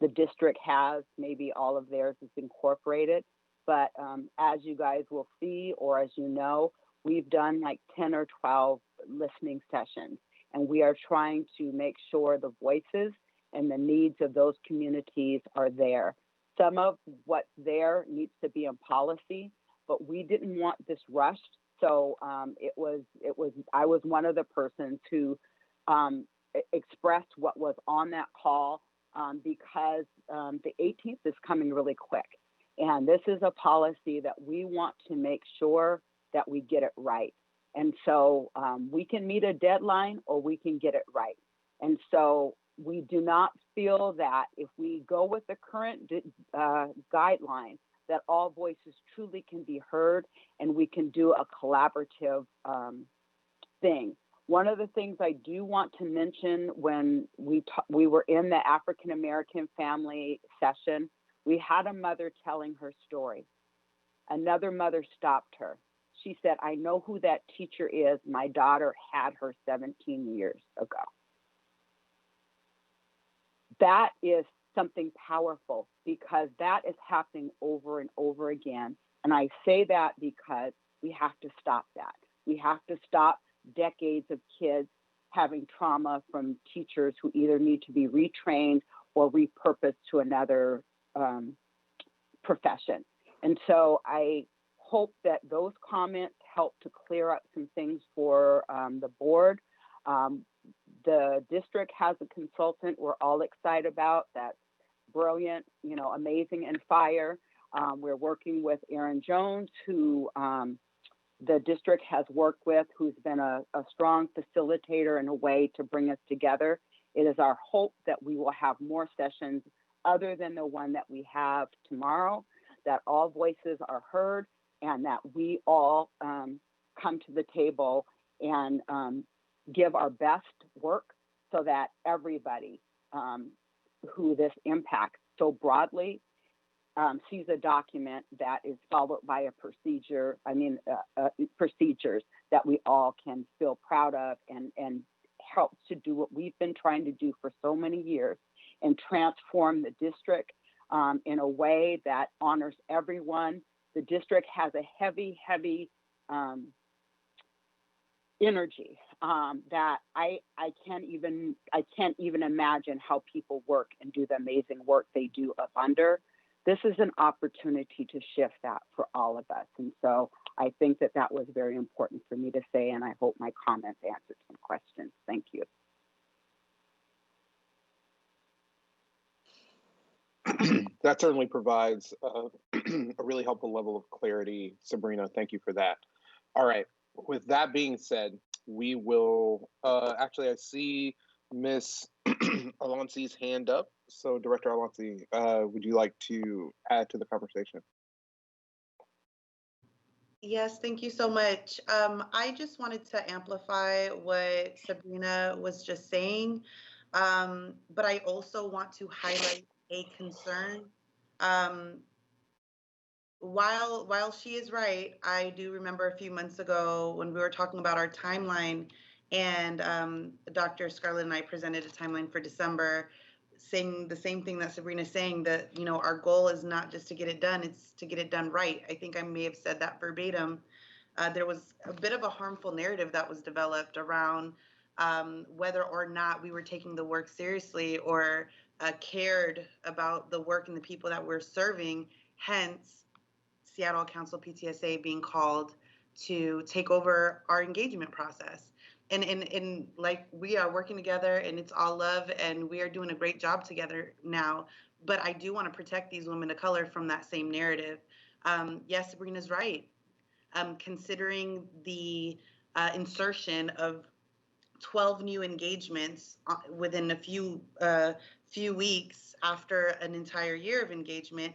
the district has, maybe all of theirs is incorporated. But as you guys will see, or as you know, we've done like 10 or 12 listening sessions, and we are trying to make sure the voices and the needs of those communities are there. Some of what's there needs to be in policy, but we didn't want this rushed. So I was one of the persons who expressed what was on that call because the 18th is coming really quick. And this is a policy that we want to make sure that we get it right. And so we can meet a deadline or we can get it right. And so we do not feel that if we go with the current guideline, that all voices truly can be heard and we can do a collaborative thing. One of the things I do want to mention, when we were in the African American family session, we had a mother telling her story. Another mother stopped her. She said, "I know who that teacher is. My daughter had her 17 years ago." That is something powerful because that is happening over and over again. And I say that because we have to stop that. We have to stop decades of kids having trauma from teachers who either need to be retrained or repurposed to another profession. And so I hope that those comments help to clear up some things for the board. The district has a consultant we're all excited about. That's brilliant, amazing, and fire. We're working with Aaron Jones, who the district has worked with, who's been a strong facilitator in a way to bring us together. It is our hope that we will have more sessions other than the one that we have tomorrow, that all voices are heard and that we all come to the table and give our best work so that everybody who this impacts so broadly sees a document that is followed by a procedure, procedures that we all can feel proud of and helps to do what we've been trying to do for so many years and transform the district in a way that honors everyone. The district has a heavy energy that I can't even imagine how people work and do the amazing work they do up under. This is an opportunity to shift that for all of us. And so I think that was very important for me to say, and I hope my comments answered some questions. Thank you. That certainly provides a really helpful level of clarity, Sabrina. Thank you for that. All right. With that being said, we will actually, I see Miss Alanci's hand up. So Director Alanci, would you like to add to the conversation? Yes, thank you so much. I just wanted to amplify what Sabrina was just saying, but I also want to highlight a concern. While she is right, I do remember a few months ago when we were talking about our timeline, and Dr. Scarlett and I presented a timeline for December, saying the same thing that Sabrina's saying, that our goal is not just to get it done, it's to get it done right. I think I may have said that verbatim. There was a bit of a harmful narrative that was developed around whether or not we were taking the work seriously or cared about the work and the people that we're serving, hence Seattle Council PTSA being called to take over our engagement process. And like, we are working together and it's all love and we are doing a great job together now. But I do want to protect these women of color from that same narrative. Yes, Sabrina's right. Considering the insertion of 12 new engagements within a few weeks after an entire year of engagement,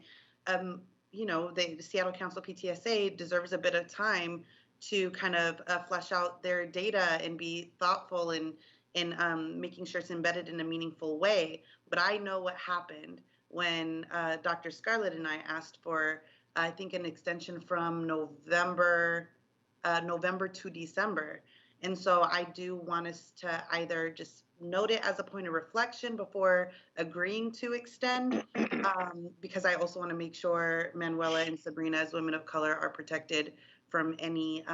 you know, the Seattle Council PTSA deserves a bit of time to kind of flesh out their data and be thoughtful in making sure it's embedded in a meaningful way. But I know what happened when Dr. Scarlett and I asked for, I think, an extension from November to December. And so I do want us to either just note it as a point of reflection before agreeing to extend, because I also want to make sure Manuela and Sabrina, as women of color, are protected from any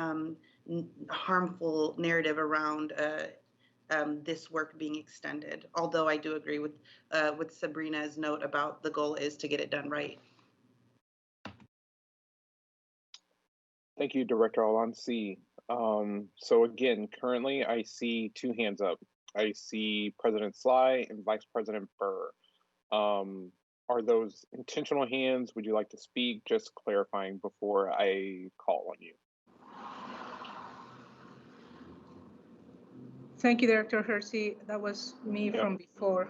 harmful narrative around this work being extended. Although I do agree with Sabrina's note about the goal is to get it done right. Thank you, Director Alonsi. So again, currently I see 2 hands up. I see President Sly and Vice President Burr. Are those intentional hands? Would you like to speak? Just clarifying before I call on you. Thank you, Director Hersey. That was me from before.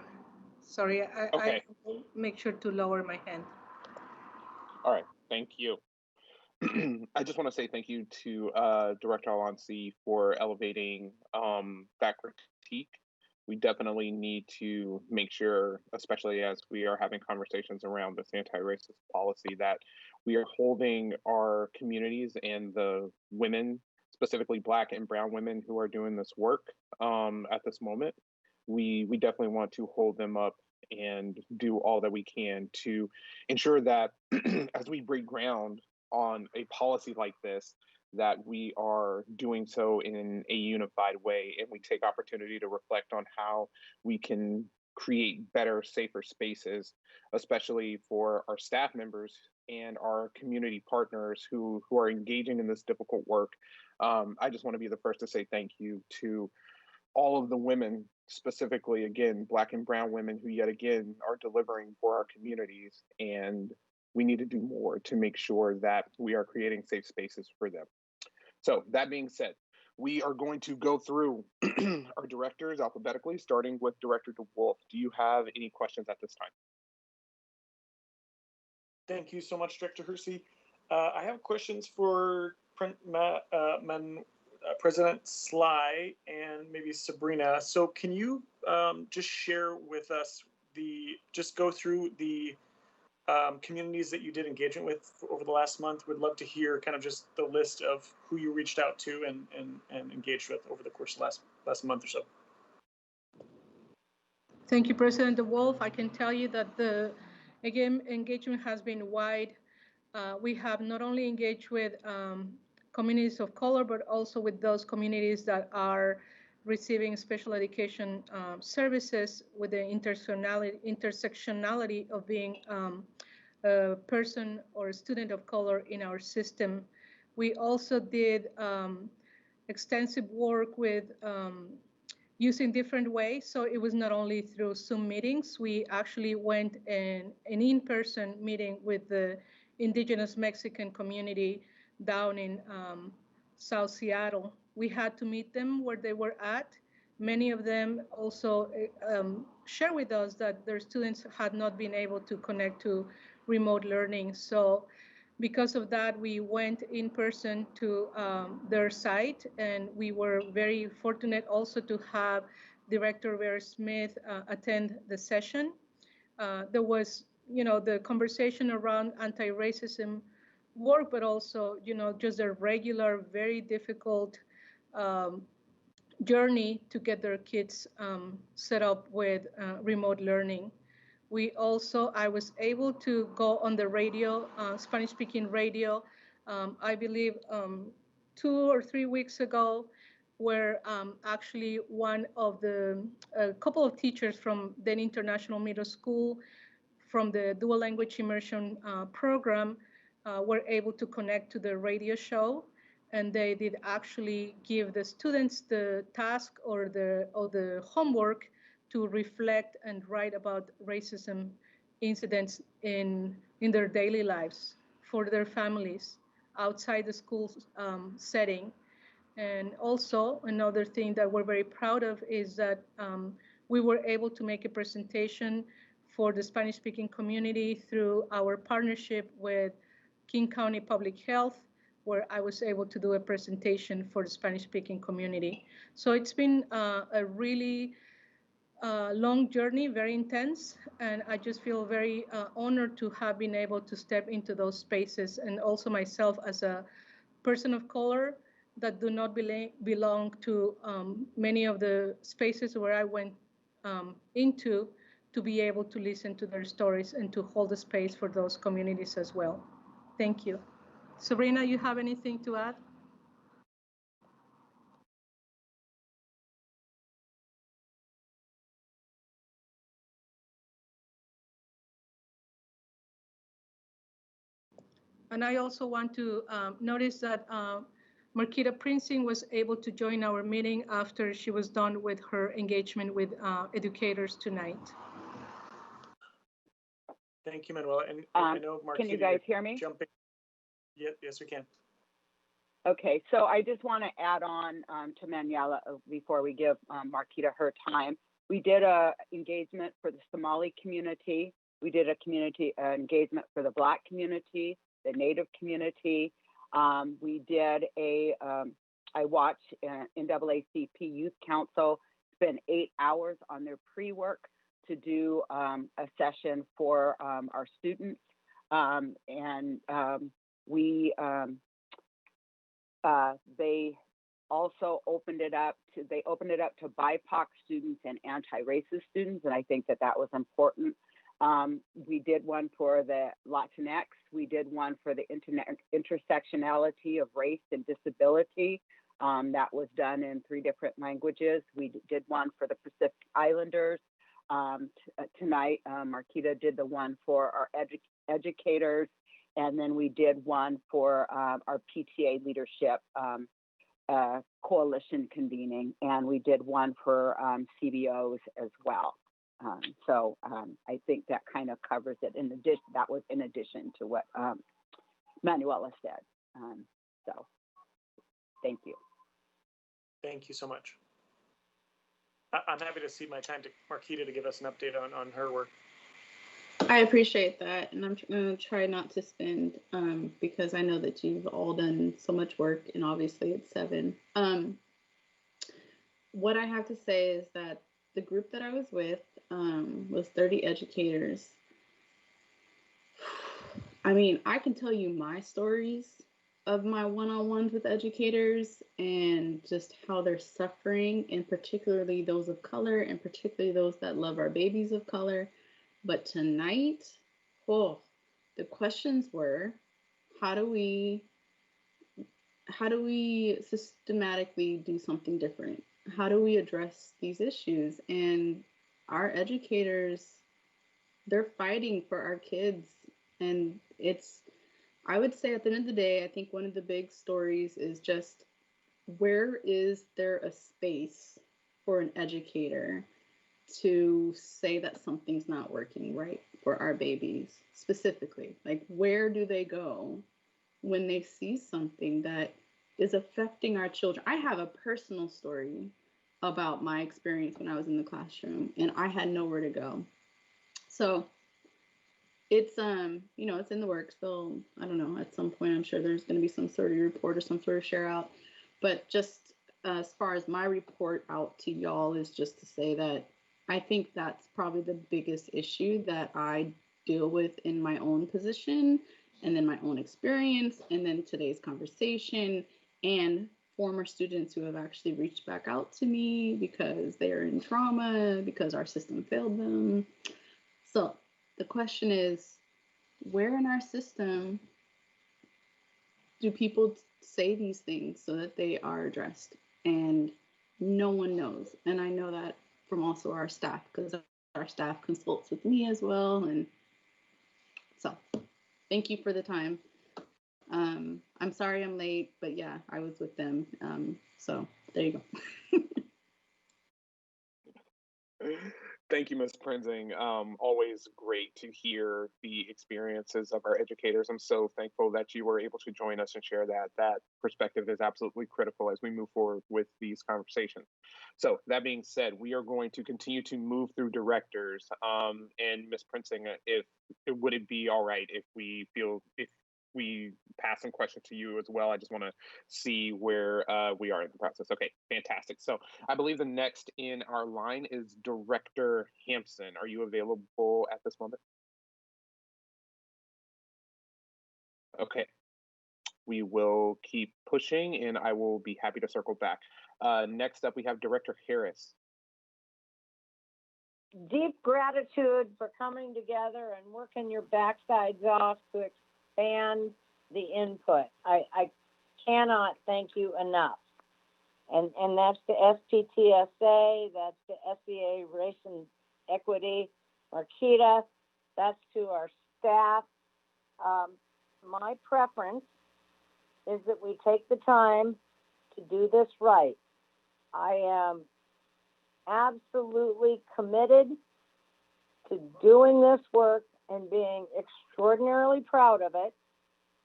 Sorry, I will make sure to lower my hand. All right, thank you. I just want to say thank you to Director Alonsi for elevating that critique. We definitely need to make sure, especially as we are having conversations around this anti-racist policy, that we are holding our communities and the women, specifically Black and Brown women who are doing this work at this moment. We definitely want to hold them up and do all that we can to ensure that as we break ground on a policy like this, that we are doing so in a unified way, and we take opportunity to reflect on how we can create better, safer spaces, especially for our staff members and our community partners who are engaging in this difficult work. I just want to be the first to say thank you to all of the women, specifically, again, Black and Brown women who yet again are delivering for our communities. And we need to do more to make sure that we are creating safe spaces for them. So that being said, we are going to go through our directors alphabetically, starting with Director DeWolf. Do you have any questions at this time? Thank you so much, Director Hersey. I have questions for President Sly and maybe Sabrina. So can you just share with us just go through the communities that you did engagement with over the last month? Would love to hear kind of just the list of who you reached out to and engaged with over the course of last month or so. Thank you, President DeWolf. I can tell you that the engagement has been wide. We have not only engaged with communities of color, but also with those communities that are receiving special education services with the intersectionality of being a person or a student of color in our system. We also did extensive work with using different ways. So it was not only through Zoom meetings. We actually went in an in-person meeting with the Indigenous Mexican community down in South Seattle. We had to meet them where they were at. Many of them also share with us that their students had not been able to connect to remote learning. So because of that, we went in person to their site, and we were very fortunate also to have Director Vera Smith attend the session. There was, the conversation around anti-racism work, but also, just a regular, very difficult journey to get their kids set up with remote learning. I was able to go on the radio, Spanish-speaking radio, I believe 2 or 3 weeks ago, where actually a couple of teachers from Denny International Middle School from the dual language immersion program were able to connect to the radio show, and they did actually give the students the task or the homework to reflect and write about racism incidents in their daily lives for their families outside the school setting. And also another thing that we're very proud of is that we were able to make a presentation for the Spanish-speaking community through our partnership with King County Public Health, where I was able to do a presentation for the Spanish-speaking community. So it's been a really long journey, very intense, and I just feel very honored to have been able to step into those spaces, and also myself as a person of color that do not belong to many of the spaces where I went into, to be able to listen to their stories and to hold the space for those communities as well. Thank you. Sabrina, you have anything to add? And I also want to notice that Marquita Prinzing was able to join our meeting after she was done with her engagement with educators tonight. Thank you, Manuela. And I know Marquita, can you guys hear me? Jumping. Yes, we can. Okay, so I just want to add on to Manuela before we give Marquita her time. We did a engagement for the Somali community. We did a community engagement for the Black community, the Native community. We did I watched NAACP Youth Council spend 8 hours on their pre-work to do a session for our students. They also opened it up to BIPOC students and anti-racist students, and I think that was important. We did one for the Latinx. We did one for the intersectionality of race and disability. That was done in 3 different languages. We did one for the Pacific Islanders. Tonight, Marquita did the one for our educators. And then we did one for our PTA leadership coalition convening, and we did one for CBOs as well. So I think that kind of covers it. That was in addition to what Manuela said. So thank you. Thank you so much. I'm happy to cede my time to Marquita to give us an update on her work. I appreciate that, and I'm going to try not to spend because I know that you've all done so much work, and obviously it's 7. What I have to say is that the group that I was with was 30 educators. I mean, I can tell you my stories of my one-on-ones with educators and just how they're suffering, and particularly those of color, and particularly those that love our babies of color. But tonight, the questions were, how do we systematically do something different? How do we address these issues? And our educators, they're fighting for our kids. And I would say at the end of the day, I think one of the big stories is just, where is there a space for an educator to say that something's not working right for our babies specifically? Like, where do they go when they see something that is affecting our children? I have a personal story about my experience when I was in the classroom, and I had nowhere to go. So it's it's in the works. So I don't know, at some point I'm sure there's going to be some sort of report or some sort of share out. But just as far as my report out to y'all is just to say that I think that's probably the biggest issue that I deal with in my own position, and then my own experience, and then today's conversation, and former students who have actually reached back out to me because they're in trauma, because our system failed them. So the question is, where in our system do people say these things so that they are addressed? And no one knows. And I know that from also our staff, because our staff consults with me as well. And so thank you for the time. I'm sorry I'm late, but yeah, I was with them. So there you go. Thank you, Ms. Prinzing. Always great to hear the experiences of our educators. I'm so thankful that you were able to join us and share that. That perspective is absolutely critical as we move forward with these conversations. So that being said, we are going to continue to move through directors. And Ms. Prinzing, would it be all right if we pass some questions to you as well? I just want to see where we are in the process. Okay, fantastic. So I believe the next in our line is Director Hampson. Are you available at this moment? Okay, we will keep pushing and I will be happy to circle back. Next up, we have Director Harris. Deep gratitude for coming together and working your backsides off to expand the input. I cannot thank you enough. And that's to SPTSA, that's to SBA Race and Equity, Marquita, that's to our staff. My preference is that we take the time to do this right. I am absolutely committed to doing this work and being extraordinarily proud of it,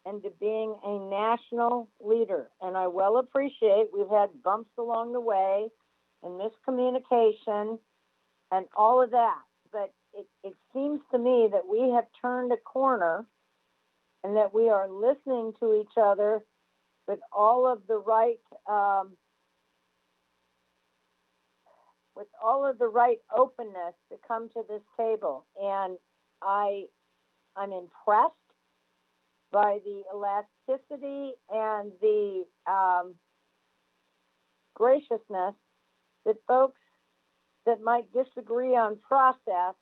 and to being a national leader. And I well appreciate we've had bumps along the way and miscommunication and all of that. But it seems to me that we have turned a corner and that we are listening to each other with all of the right openness to come to this table. And I'm impressed by the elasticity and the graciousness that folks that might disagree on process,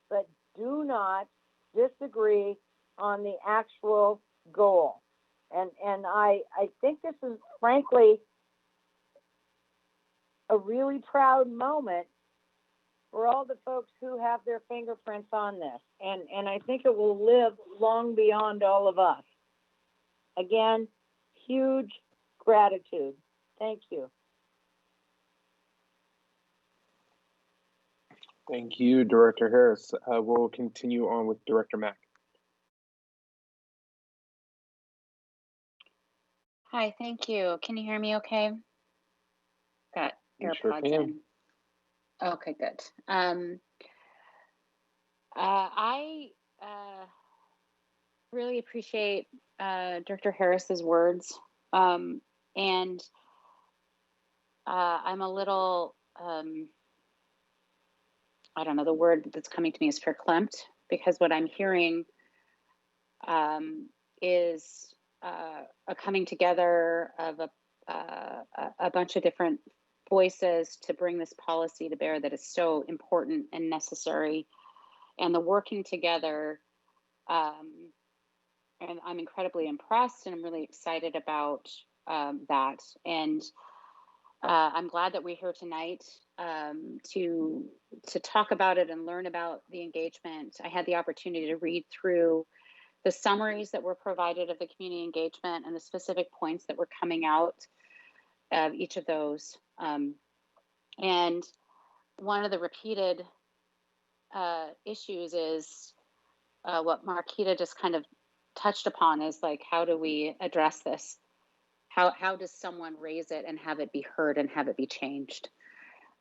but do not disagree on the actual goal. And I think this is frankly a really proud moment for all the folks who have their fingerprints on this. And I think it will live long beyond all of us. Again, huge gratitude. Thank you. Thank you, Director Harris. We'll continue on with Director Mack. Hi, thank you. Can you hear me okay? Got AirPods in. Okay, good. I really appreciate Director Harris's words. And I'm a little, I don't know, the word that's coming to me is verklempt, because what I'm hearing is a coming together of a bunch of different voices to bring this policy to bear that is so important and necessary, and the working together. And I'm incredibly impressed, and I'm really excited about that. And I'm glad that we're here tonight to talk about it and learn about the engagement. I had the opportunity to read through the summaries that were provided of the community engagement and the specific points that were coming out of each of those. And one of the repeated issues is what Marquita just kind of touched upon, is like, how do we address this? How does someone raise it and have it be heard and have it be changed?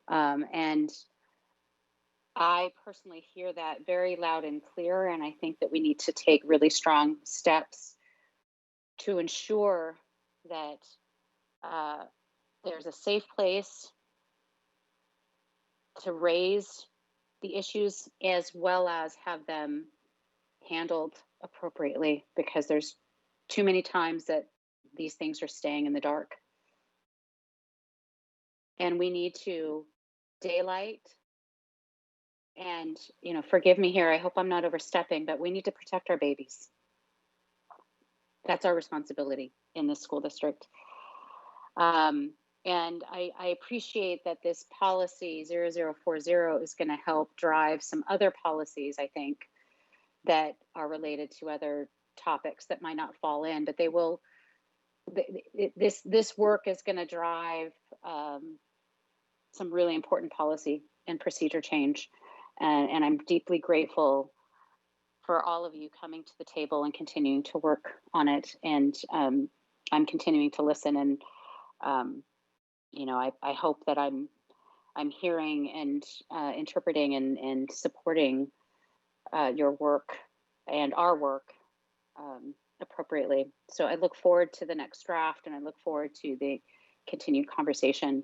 And I personally hear that very loud and clear, and I think that we need to take really strong steps to ensure that there's a safe place to raise the issues as well as have them handled appropriately, because there's too many times that these things are staying in the dark. And we need to daylight. And, you know, forgive me here, I hope I'm not overstepping, but we need to protect our babies. That's our responsibility in this school district. And I appreciate that this policy 0040 is going to help drive some other policies, I think, that are related to other topics that might not fall in, but they will. This work is going to drive some really important policy and procedure change. And I'm deeply grateful for all of you coming to the table and continuing to work on it. And I'm continuing to listen. And, I hope that I'm hearing and interpreting and supporting your work and our work appropriately. So I look forward to the next draft, and I look forward to the continued conversation.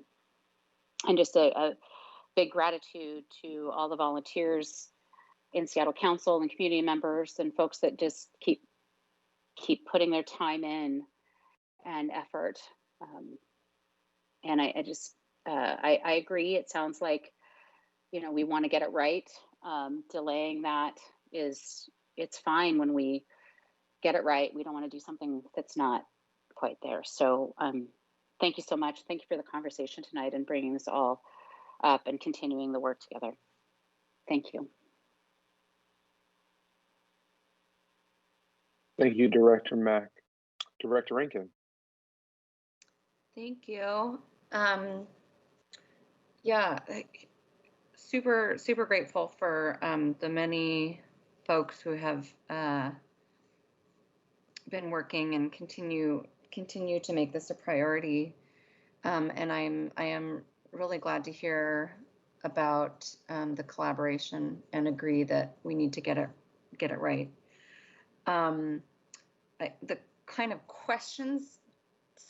And just a big gratitude to all the volunteers in Seattle Council and community members and folks that just keep putting their time in and effort. And I agree. It sounds like, we want to get it right. Delaying that it's fine when we get it right. We don't want to do something that's not quite there. So thank you so much. Thank you for the conversation tonight and bringing this all up and continuing the work together. Thank you. Thank you, Director Mack. Director Rankin. Thank you. Yeah, super, super grateful for the many folks who have been working and continue to make this a priority. And I am really glad to hear about the collaboration and agree that we need to get it right. The kind of questions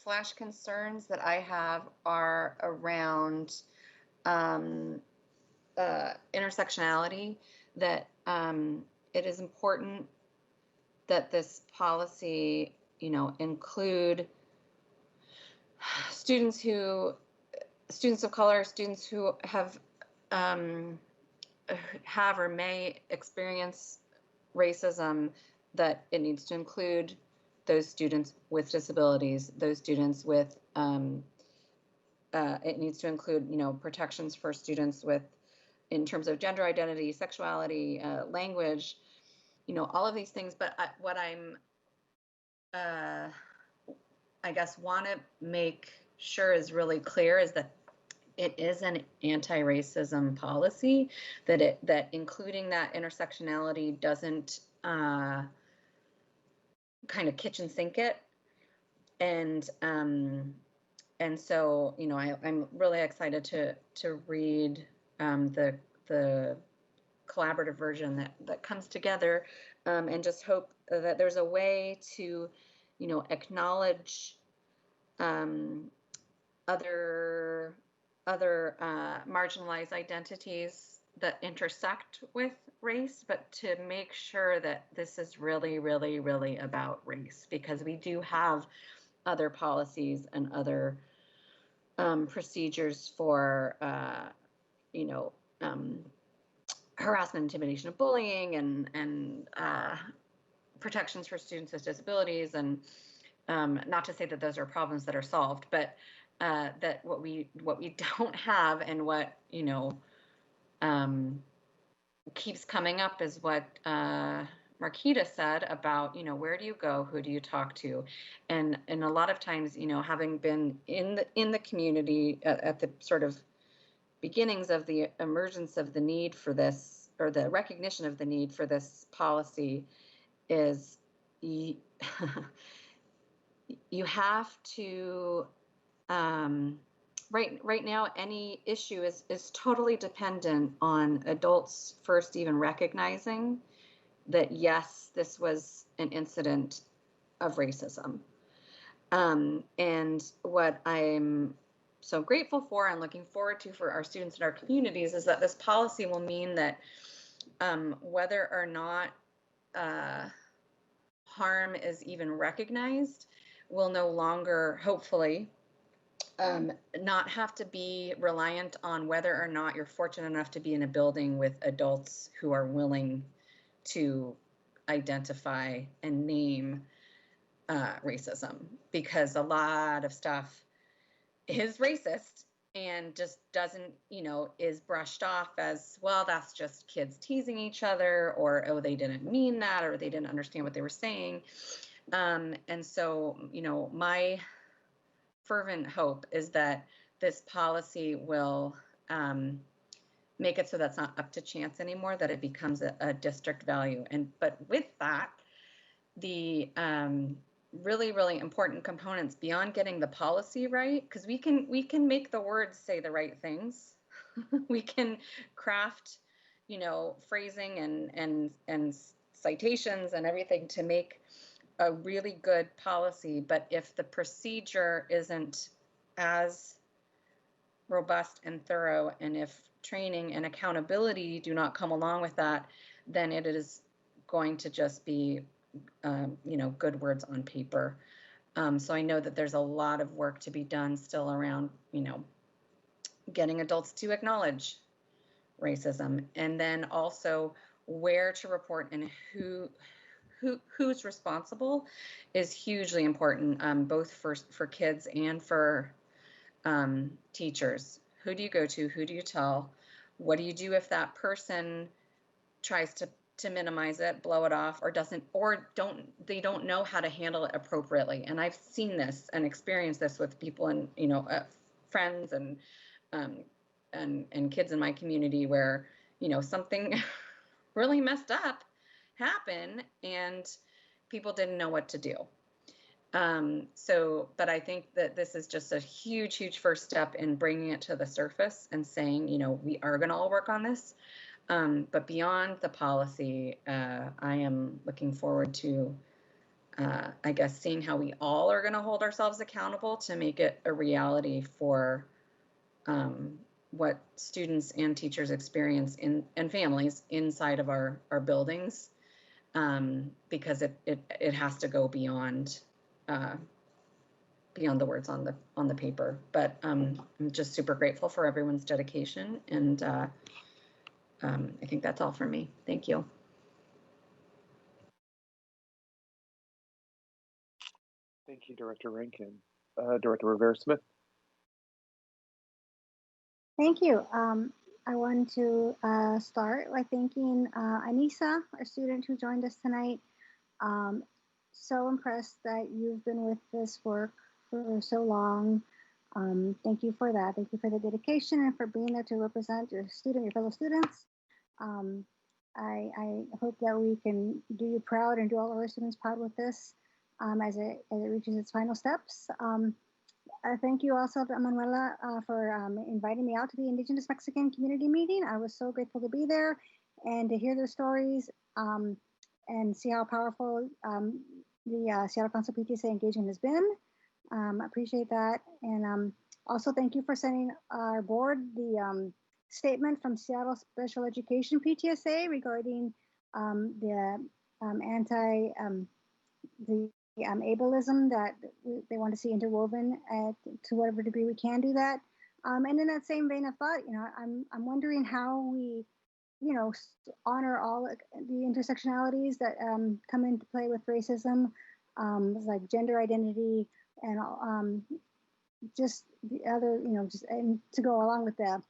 / concerns that I have are around intersectionality, that it is important that this policy, include students of color, students who have or may experience racism, that it needs to include those students with disabilities, those students with, it needs to include, protections for students with, in terms of gender identity, sexuality, language, all of these things. But what I'm, I guess, want to make sure is really clear is that it is an anti-racism policy, that including that intersectionality doesn't kind of kitchen sink it. And so, I'm really excited to read the collaborative version that comes together, and just hope that there's a way to, acknowledge other marginalized identities that intersect with race, but to make sure that this is really, really, really about race, because we do have other policies and other procedures for, harassment, intimidation, and bullying, and protections for students with disabilities. And not to say that those are problems that are solved, but that what we don't have, and what keeps coming up, is what Marquita said about, where do you go, who do you talk to, and a lot of times, having been in the community at the sort of beginnings of the emergence of the need for this, or the recognition of the need for this policy, is you have to, right now, any issue is totally dependent on adults first even recognizing that, yes, this was an incident of racism. And what I'm so grateful for and looking forward to for our students and our communities is that this policy will mean that whether or not harm is even recognized, will no longer, hopefully, not have to be reliant on whether or not you're fortunate enough to be in a building with adults who are willing to identify and name racism, because a lot of stuff is racist and just doesn't, is brushed off as, well, that's just kids teasing each other, or, oh, they didn't mean that, or they didn't understand what they were saying. And so, my fervent hope is that this policy will make it so that's not up to chance anymore, that it becomes a district value. But with that, the really, really important components beyond getting the policy right, because we can make the words say the right things. We can craft, phrasing and citations and everything to make a really good policy. But if the procedure isn't as robust and thorough, and if training and accountability do not come along with that, then it is going to just be good words on paper. So I know that there's a lot of work to be done still around, getting adults to acknowledge racism, and then also where to report and who's responsible is hugely important, both for kids and for teachers. Who do you go to? Who do you tell? What do you do if that person tries to minimize it, blow it off, or they don't know how to handle it appropriately? And I've seen this and experienced this with people and friends and kids in my community where something really messed up happened and people didn't know what to do. But I think that this is just a huge, huge first step in bringing it to the surface and saying, we are going to all work on this. But beyond the policy, I am looking forward to, I guess, seeing how we all are going to hold ourselves accountable to make it a reality for what students and teachers experience and families inside of our buildings, because it has to go beyond the words on the paper. But I'm just super grateful for everyone's dedication, and I think that's all for me. Thank you. Thank you, Director Rankin. Director Rivera-Smith. Thank you. I want to start by thanking Anissa, our student who joined us tonight. So impressed that you've been with this work for so long. Thank you for that. Thank you for the dedication and for being there to represent your fellow students. I hope that we can do you proud and do all of our students proud with this as it reaches its final steps. Thank you also to Manuela for inviting me out to the Indigenous Mexican Community Meeting. I was so grateful to be there and to hear their stories and see how powerful the Seattle Council PTSA engagement has been. Appreciate that. And also thank you for sending our board the statement from Seattle Special Education PTSA regarding the ableism that they want to see interwoven to whatever degree we can do that. And in that same vein of thought, I'm wondering how we, honor all the intersectionalities that come into play with racism, like gender identity and just the other, and to go along with the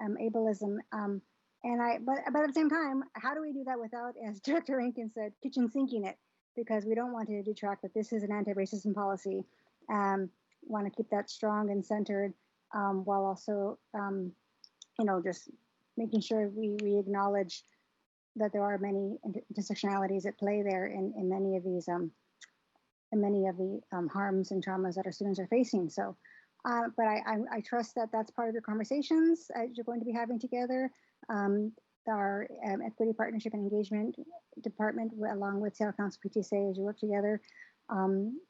ableism. But at the same time, how do we do that without, as Director Rankin said, kitchen sinking it? Because we don't want to detract that this is an anti-racism policy. Want to keep that strong and centered, while also, just making sure we acknowledge that there are many intersectionalities at play there in many of these harms and traumas that our students are facing. So, but I trust that that's part of your conversations you're going to be having together. Our Equity Partnership and Engagement Department, along with Seattle Council PTSA, as you work together. I'm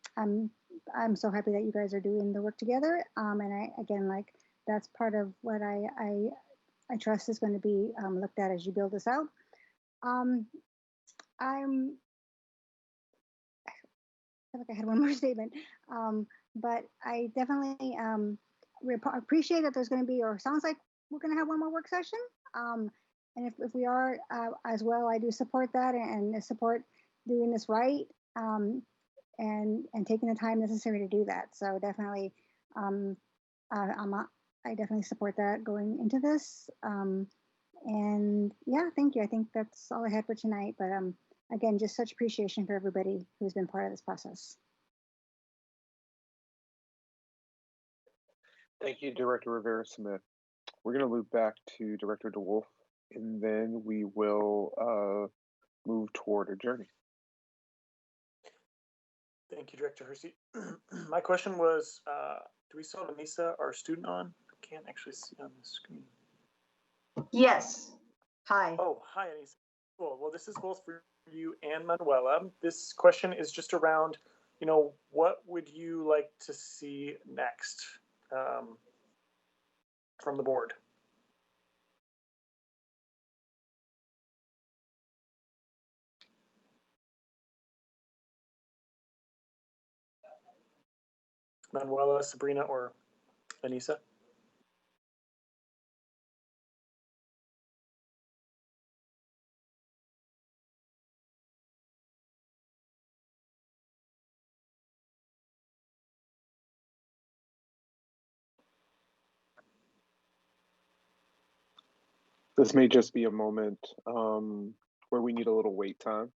so happy that you guys are doing the work together. And that's part of what I trust is going to be looked at as you build this out. I feel like I had one more statement, but I definitely appreciate that there's going to be, or sounds like we're going to have one more work session. And if we are as well, I do support that and support doing this right, and taking the time necessary to do that. So definitely, I definitely support that going into this. And yeah, thank you. I think that's all I had for tonight. But again, just such appreciation for everybody who's been part of this process. Thank you, Director Rivera-Smith. we're going to loop back to Director DeWolf, and then we will move toward adjourning. Thank you, Director Hersey. My question was, do we still have Anissa, our student, on? I can't actually see on the screen. Yes. Hi. Oh, hi, Anissa. Cool. Well, this is both for you and Manuela. This question is just around, what would you like to see next from the board? Manuela, Sabrina, or Anissa? This may just be a moment where we need a little wait time.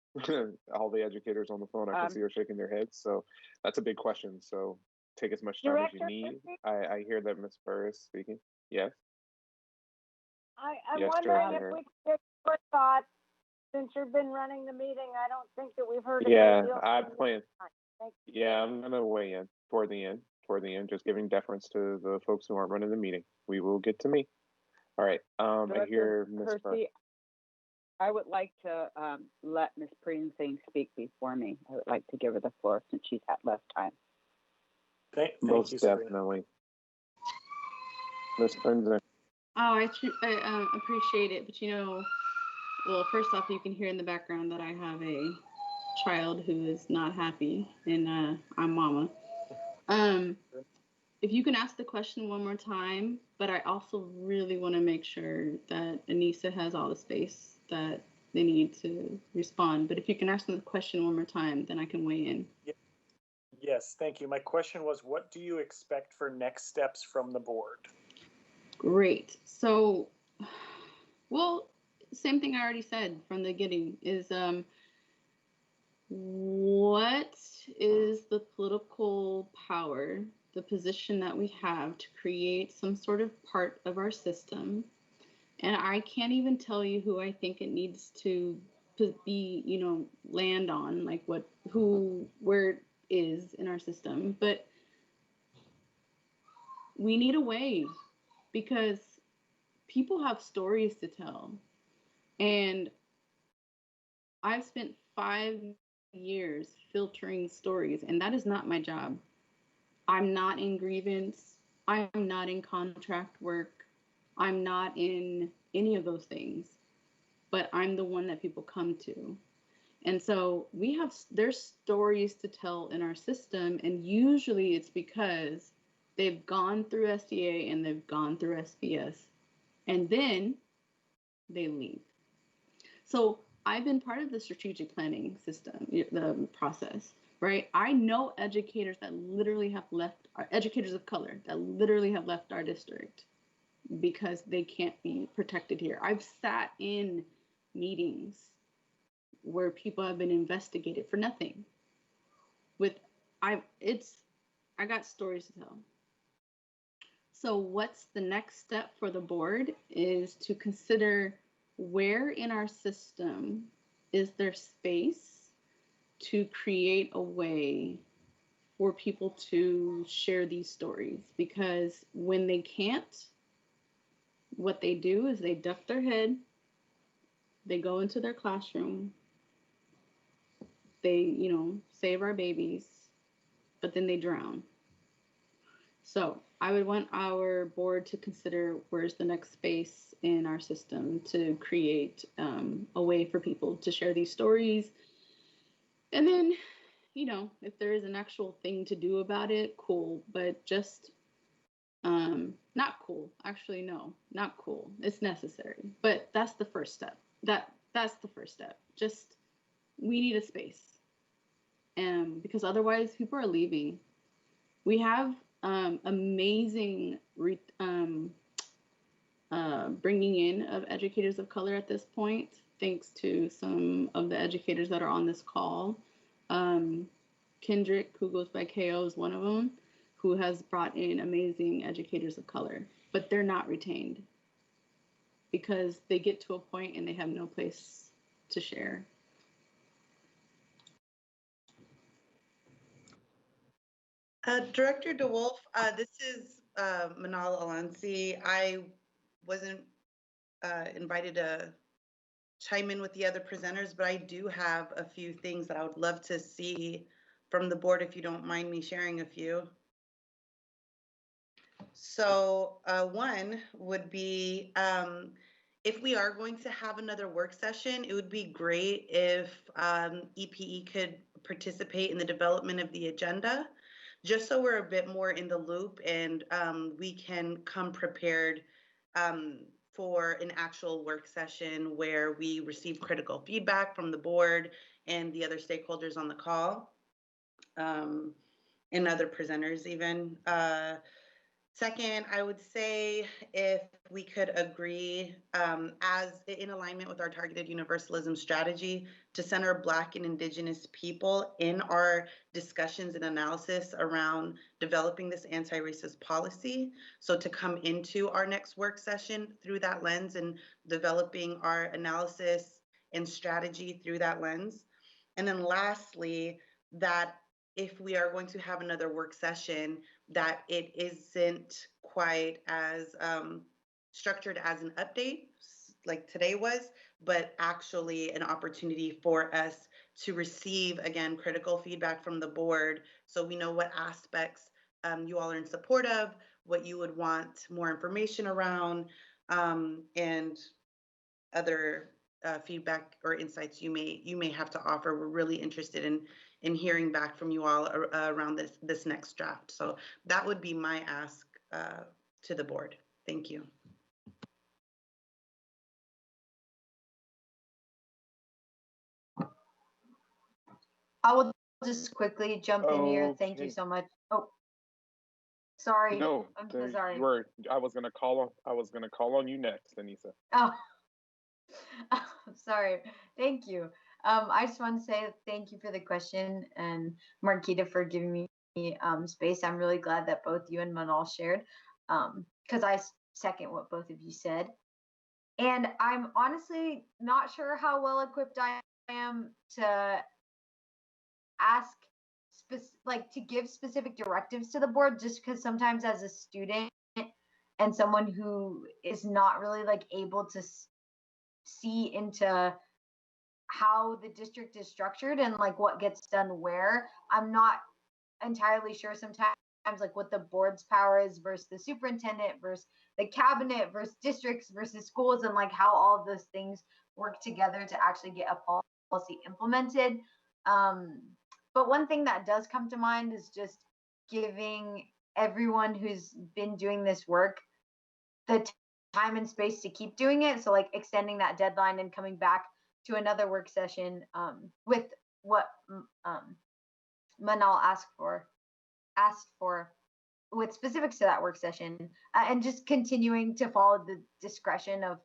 All the educators on the phone, I can see are shaking their heads. So that's a big question. So take as much time as you need. I hear that Ms. Burr is speaking. Yes. I'm Yes, wondering Director. if we could get your thoughts, since you've been running the meeting. I don't think that we've heard a Yeah, great deal I from you. plan. Thank you. Yeah, I'm gonna weigh in toward the end, just giving deference to the folks who aren't running the meeting. We will get to me. All right. I hear Director Ms. Burr. Hersey, I would like to let Ms. Pringsing speak before me. I would like to give her the floor since she's had less time. Thank Most you, Sabrina. definitely. Ms. Pringsing. Oh, I appreciate it, but well, first off, you can hear in the background that I have a child who is not happy, and I'm mama. If you can ask the question one more time, but I also really want to make sure that Anissa has all the space that they need to respond. But if you can ask them the question one more time, then I can weigh in. Yes, thank you. My question was, what do you expect for next steps from the board? Great. So, well, same thing I already said from the beginning is what is the political power, the position that we have to create some sort of part of our system? And I can't even tell you who I think it needs to be, land on, like where it is in our system. But we need a way, because people have stories to tell. And I've spent 5 years filtering stories, and that is not my job. I'm not in grievance. I'm not in contract work. I'm not in any of those things, but I'm the one that people come to. And so there's stories to tell in our system, and usually it's because they've gone through SDA and they've gone through SPS, and then they leave. So I've been part of the strategic planning system, the process, right? I know educators that literally have left, educators of color that literally have left our district because they can't be protected here. I've sat in meetings where people have been investigated for nothing. I got stories to tell. So what's the next step for the board is to consider where in our system is there space to create a way for people to share these stories, because when they can't, what they do is they duck their head, they go into their classroom, they, save our babies, but then they drown. So I would want our board to consider where's the next space in our system to create a way for people to share these stories. And then, if there is an actual thing to do about it, cool, but just not cool. Actually, no, not cool. It's necessary, but that's the first step. That's the first step. Just, we need a space. Because otherwise people are leaving. We have amazing bringing in of educators of color at this point, thanks to some of the educators that are on this call. Kendrick, who goes by KO, is one of them, who has brought in amazing educators of color, but they're not retained. because they get to a point and they have no place to share. Director DeWolf, this is Manal Alansi. I wasn't invited to chime in with the other presenters, but I do have a few things that I would love to see from the board, if you don't mind me sharing a few. So one would be, if we are going to have another work session, it would be great if EPE could participate in the development of the agenda, just so we're a bit more in the loop and we can come prepared for an actual work session where we receive critical feedback from the board and the other stakeholders on the call, and other presenters even. Second, I would say if we could agree, as in alignment with our targeted universalism strategy, to center Black and Indigenous people in our discussions and analysis around developing this anti-racist policy. So to come into our next work session through that lens and developing our analysis and strategy through that lens. And then lastly, that if we are going to have another work session, that it isn't quite as structured as an update like today was, but actually an opportunity for us to receive, again, critical feedback from the board so we know what aspects you all are in support of, what you would want more information around, and other feedback or insights you may have to offer. We're really interested in hearing back from you all around this next draft. So that would be my ask to the board. Thank you. I will just quickly jump in here. Thank you so much. Oh, sorry. No, I'm so sorry. I was gonna call on you next, Anissa. Oh, sorry. Thank you. I just want to say thank you for the question, and Marquita for giving me space. I'm really glad that both you and Manal shared, because I second what both of you said. And I'm honestly not sure how well equipped I am to ask, to give specific directives to the board, just because sometimes as a student and someone who is not really able to see into how the district is structured and what gets done where, I'm not entirely sure sometimes what the board's power is versus the superintendent versus the cabinet versus districts versus schools, and how all of those things work together to actually get a policy implemented. But one thing that does come to mind is just giving everyone who's been doing this work the time and space to keep doing it. So extending that deadline and coming back to another work session with what Manal asked for with specifics to that work session, and just continuing to follow the discretion of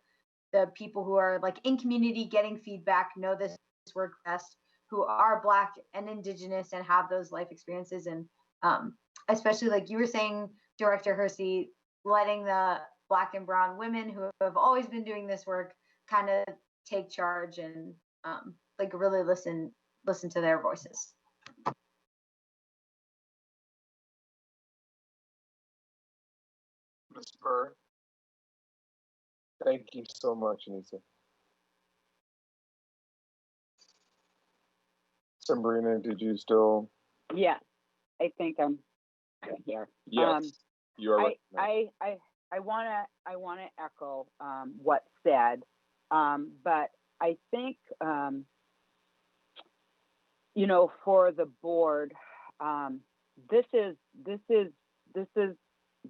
the people who are in community getting feedback, know this work best, who are Black and Indigenous and have those life experiences. And especially you were saying, Director Hersey, letting the Black and Brown women who have always been doing this work kind of take charge and really listen to their voices. Ms. Burr. Thank you so much, Anissa. Sabrina, did you still? Yes, I think I'm here. Yes, you are right. I wanna echo what's said, but I think for the board,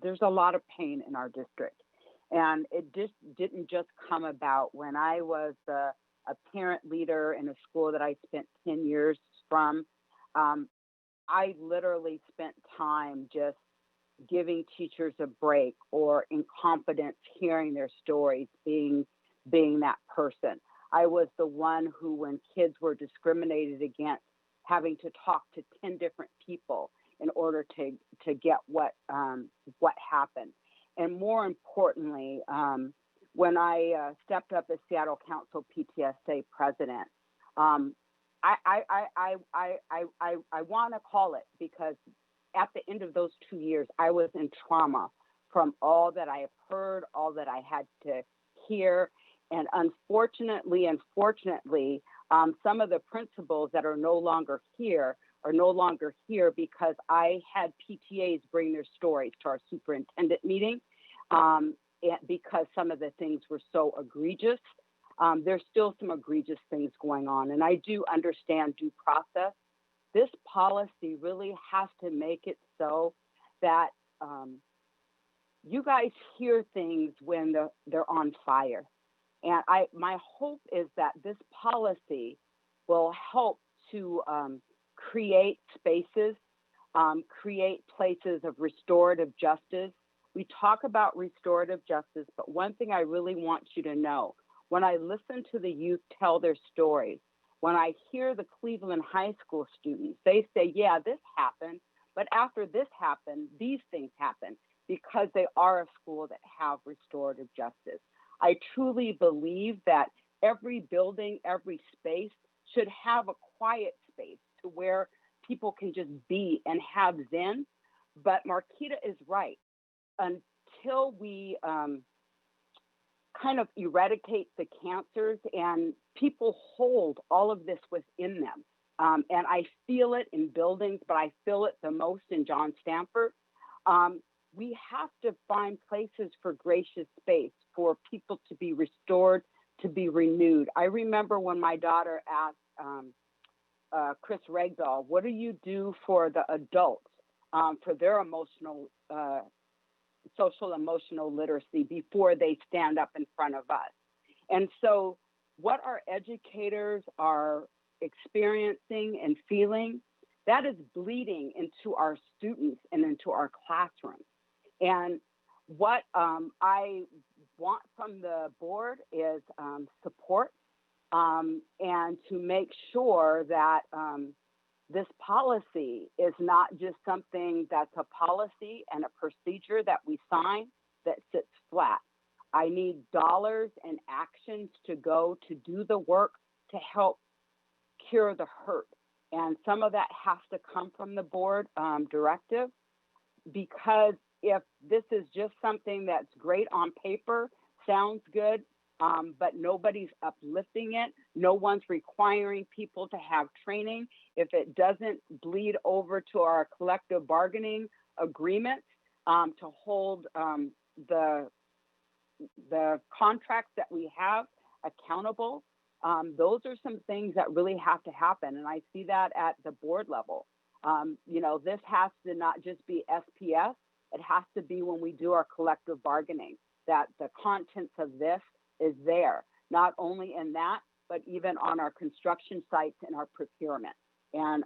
there's a lot of pain in our district, and it just didn't just come about when I was a parent leader in a school that I spent 10 years from. I literally spent time just giving teachers a break, or incompetence, hearing their stories, being that person. I was the one who, when kids were discriminated against, having to talk to 10 different people in order to get what happened. And more importantly, when I stepped up as Seattle Council PTSA president. I want to call it, because at the end of those 2 years, I was in trauma from all that I have heard, all that I had to hear. And unfortunately, some of the principals that are no longer here because I had PTAs bring their stories to our superintendent meeting, because some of the things were so egregious. There's still some egregious things going on, and I do understand due process. This policy really has to make it so that you guys hear things when they're on fire. And my hope is that this policy will help to create spaces, create places of restorative justice. We talk about restorative justice, but one thing I really want you to know, when I listen to the youth tell their stories, when I hear the Cleveland High School students, they say, yeah, this happened, but after this happened, these things happened, because they are a school that have restorative justice. I truly believe that every building, every space should have a quiet space to where people can just be and have zen. But Marquita is right. Until we kind of eradicate the cancers, and people hold all of this within them. And I feel it in buildings, but I feel it the most in John Stanford. We have to find places for gracious space for people to be restored, to be renewed. I remember when my daughter asked Chris Regdahl, what do you do for the adults for their emotional, social emotional literacy before they stand up in front of us? And so what our educators are experiencing and feeling, that is bleeding into our students and into our classrooms. And what I want from the board is support, and to make sure that this policy is not just something that's a policy and a procedure that we sign that sits flat. I need dollars and actions to go to do the work to help cure the hurt. And some of that has to come from the board directive, because if this is just something that's great on paper, sounds good, but nobody's uplifting it, no one's requiring people to have training, if it doesn't bleed over to our collective bargaining agreements to hold the contracts that we have accountable, those are some things that really have to happen. And I see that at the board level. You know, this has to not just be SPS, it has to be when we do our collective bargaining, that the contents of this is there, not only in that, but even on our construction sites and our procurement. And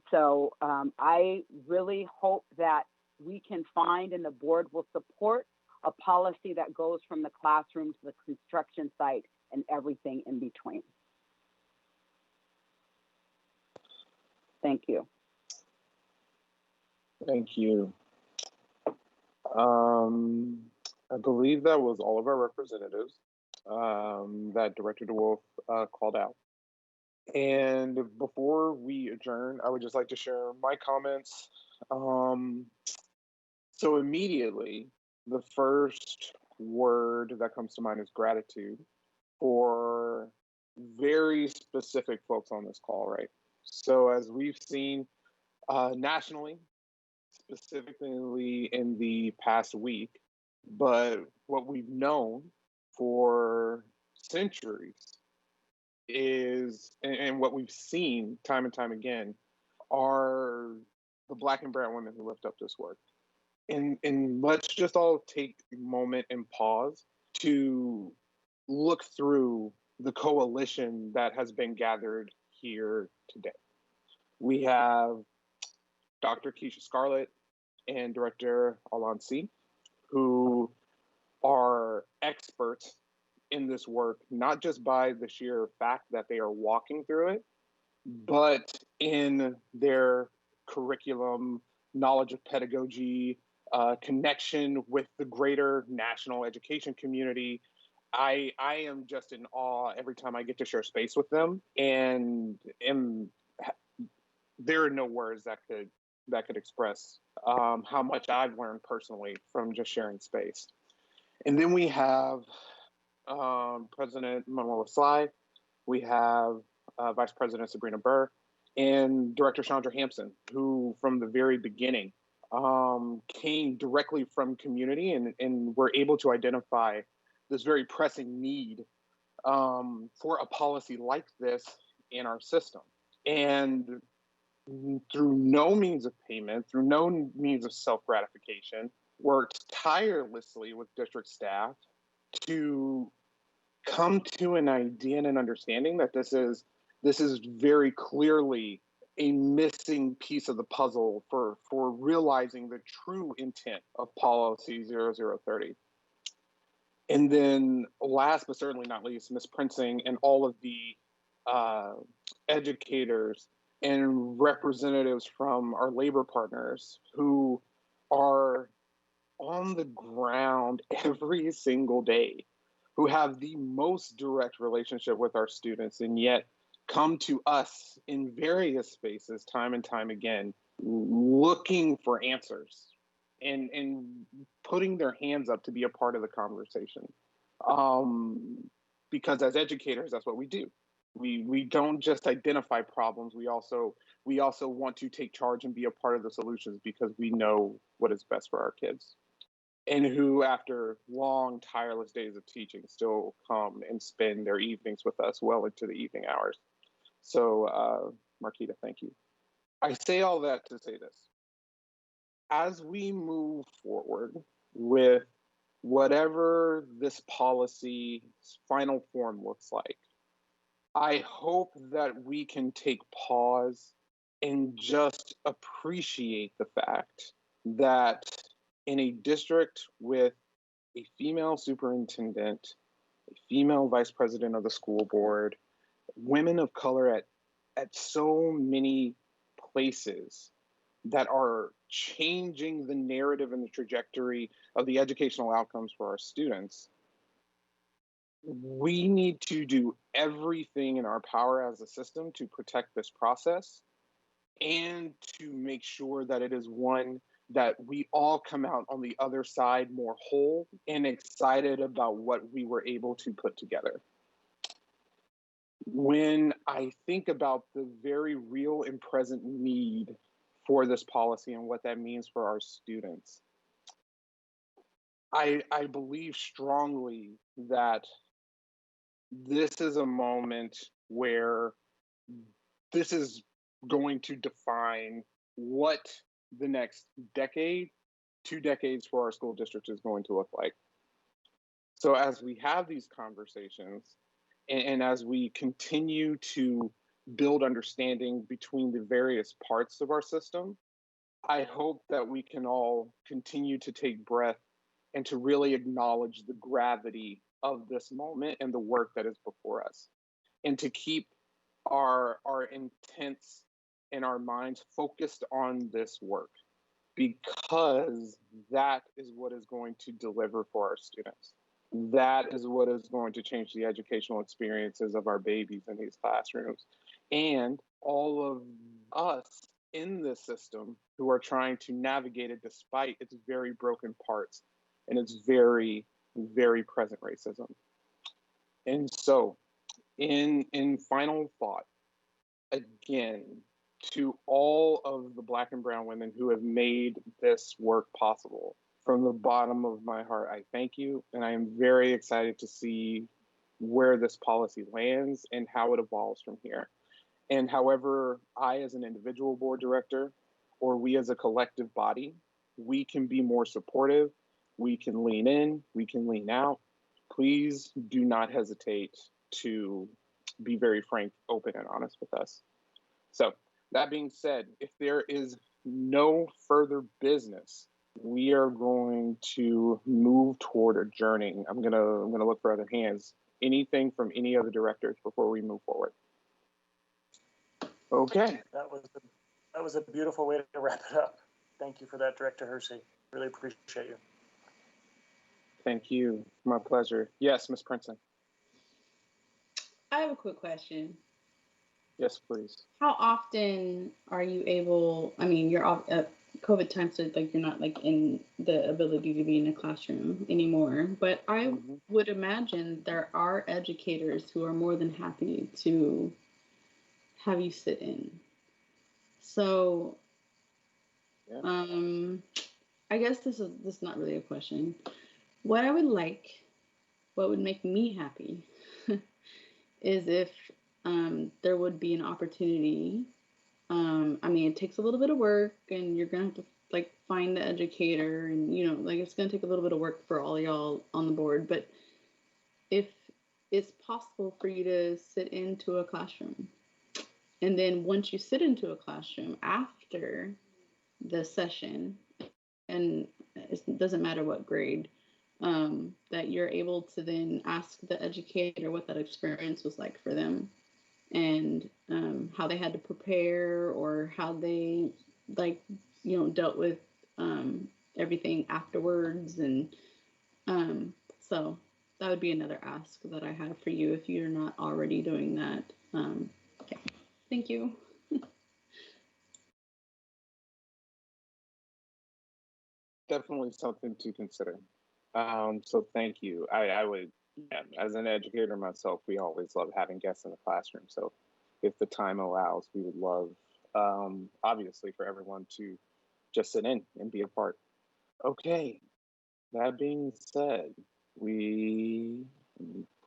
so I really hope that we can find, and the board will support, a policy that goes from the classroom to the construction site and everything in between. Thank you. Thank you. I believe that was all of our representatives that Director DeWolf called out. And before we adjourn, I would just like to share my comments. So immediately, the first word that comes to mind is gratitude for very specific folks on this call, right? So as we've seen nationally, specifically in the past week, but what we've known for centuries is, and what we've seen time and time again, are the Black and brown women who lift up this work. And let's just all take a moment and pause to look through the coalition that has been gathered here today. We have Dr. Keisha Scarlett and Director Alansi, who are experts in this work, not just by the sheer fact that they are walking through it, but in their curriculum, knowledge of pedagogy, connection with the greater national education community, I am just in awe every time I get to share space with them, and there are no words that could express how much I've learned personally from just sharing space. And then we have President Manuela Sly, we have Vice President Sabrina Burr, and Director Chandra Hampson, who from the very beginning came directly from community and were able to identify this very pressing need for a policy like this in our system. And through no means of payment, through no means of self-gratification, worked tirelessly with district staff to come to an idea and an understanding that this is very clearly a missing piece of the puzzle for realizing the true intent of policy 0030. And then last but certainly not least, Ms. Prinzing and all of the educators and representatives from our labor partners who are on the ground every single day, who have the most direct relationship with our students, and yet come to us in various spaces time and time again, looking for answers and putting their hands up to be a part of the conversation. Because as educators, that's what we do. We don't just identify problems. We also want to take charge and be a part of the solutions because we know what is best for our kids. And who, after long, tireless days of teaching, still come and spend their evenings with us well into the evening hours. So, Marquita, thank you. I say all that to say this. As we move forward with whatever this policy's final form looks like, I hope that we can take pause and just appreciate the fact that in a district with a female superintendent, a female vice president of the school board, women of color at so many places that are changing the narrative and the trajectory of the educational outcomes for our students, we need to do everything in our power as a system to protect this process and to make sure that it is one that we all come out on the other side more whole and excited about what we were able to put together. When I think about the very real and present need for this policy and what that means for our students, I believe strongly that this is a moment where this is going to define what the next decade, 2 decades for our school district is going to look like. So as we have these conversations and as we continue to build understanding between the various parts of our system, I hope that we can all continue to take breath and to really acknowledge the gravity of this moment and the work that is before us, and to keep our intents and our minds focused on this work, because that is what is going to deliver for our students. That is what is going to change the educational experiences of our babies in these classrooms. And all of us in this system who are trying to navigate it despite its very broken parts and its very, very present racism. And so, in final thought, again, to all of the Black and brown women who have made this work possible, from the bottom of my heart, I thank you. And I am very excited to see where this policy lands and how it evolves from here. And however I, as an individual board director, or we as a collective body, we can be more supportive, we can lean in, we can lean out. Please do not hesitate to be very frank, open, and honest with us. So that being said, if there is no further business, we are going to move toward adjourning. I'm gonna look for other hands. Anything from any other directors before we move forward? Okay. That was a beautiful way to wrap it up. Thank you for that, Director Hersey. Really appreciate you. Thank you. My pleasure. Yes, Ms. Princeton. I have a quick question. Yes, please. How often are you able, I mean, you're off COVID time, so like you're not like in the ability to be in a classroom anymore, but I would imagine there are educators who are more than happy to have you sit in. So, I guess this is not really a question. What I would like, what would make me happy is if there would be an opportunity. I mean, it takes a little bit of work, and you're gonna have to like find the educator, and you know, like it's gonna take a little bit of work for all y'all on the board. But if it's possible for you to sit into a classroom, and then once you sit into a classroom after the session, and it doesn't matter what grade, that you're able to then ask the educator what that experience was like for them, and how they had to prepare, or how they like, you know, dealt with everything afterwards. And so that would be another ask that I have for you if you're not already doing that. Okay, thank you. Definitely something to consider. So thank you. I would, yeah, as an educator myself, we always love having guests in the classroom. So if the time allows, we would love, obviously, for everyone to just sit in and be a part. Okay, that being said, we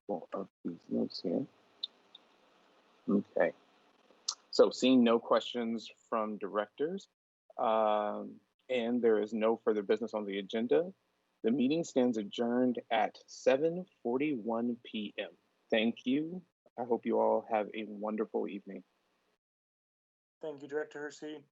pull up these notes here. Okay, so seeing no questions from directors, and there is no further business on the agenda, the meeting stands adjourned at 7:41 p.m. Thank you. I hope you all have a wonderful evening. Thank you, Director Hersey.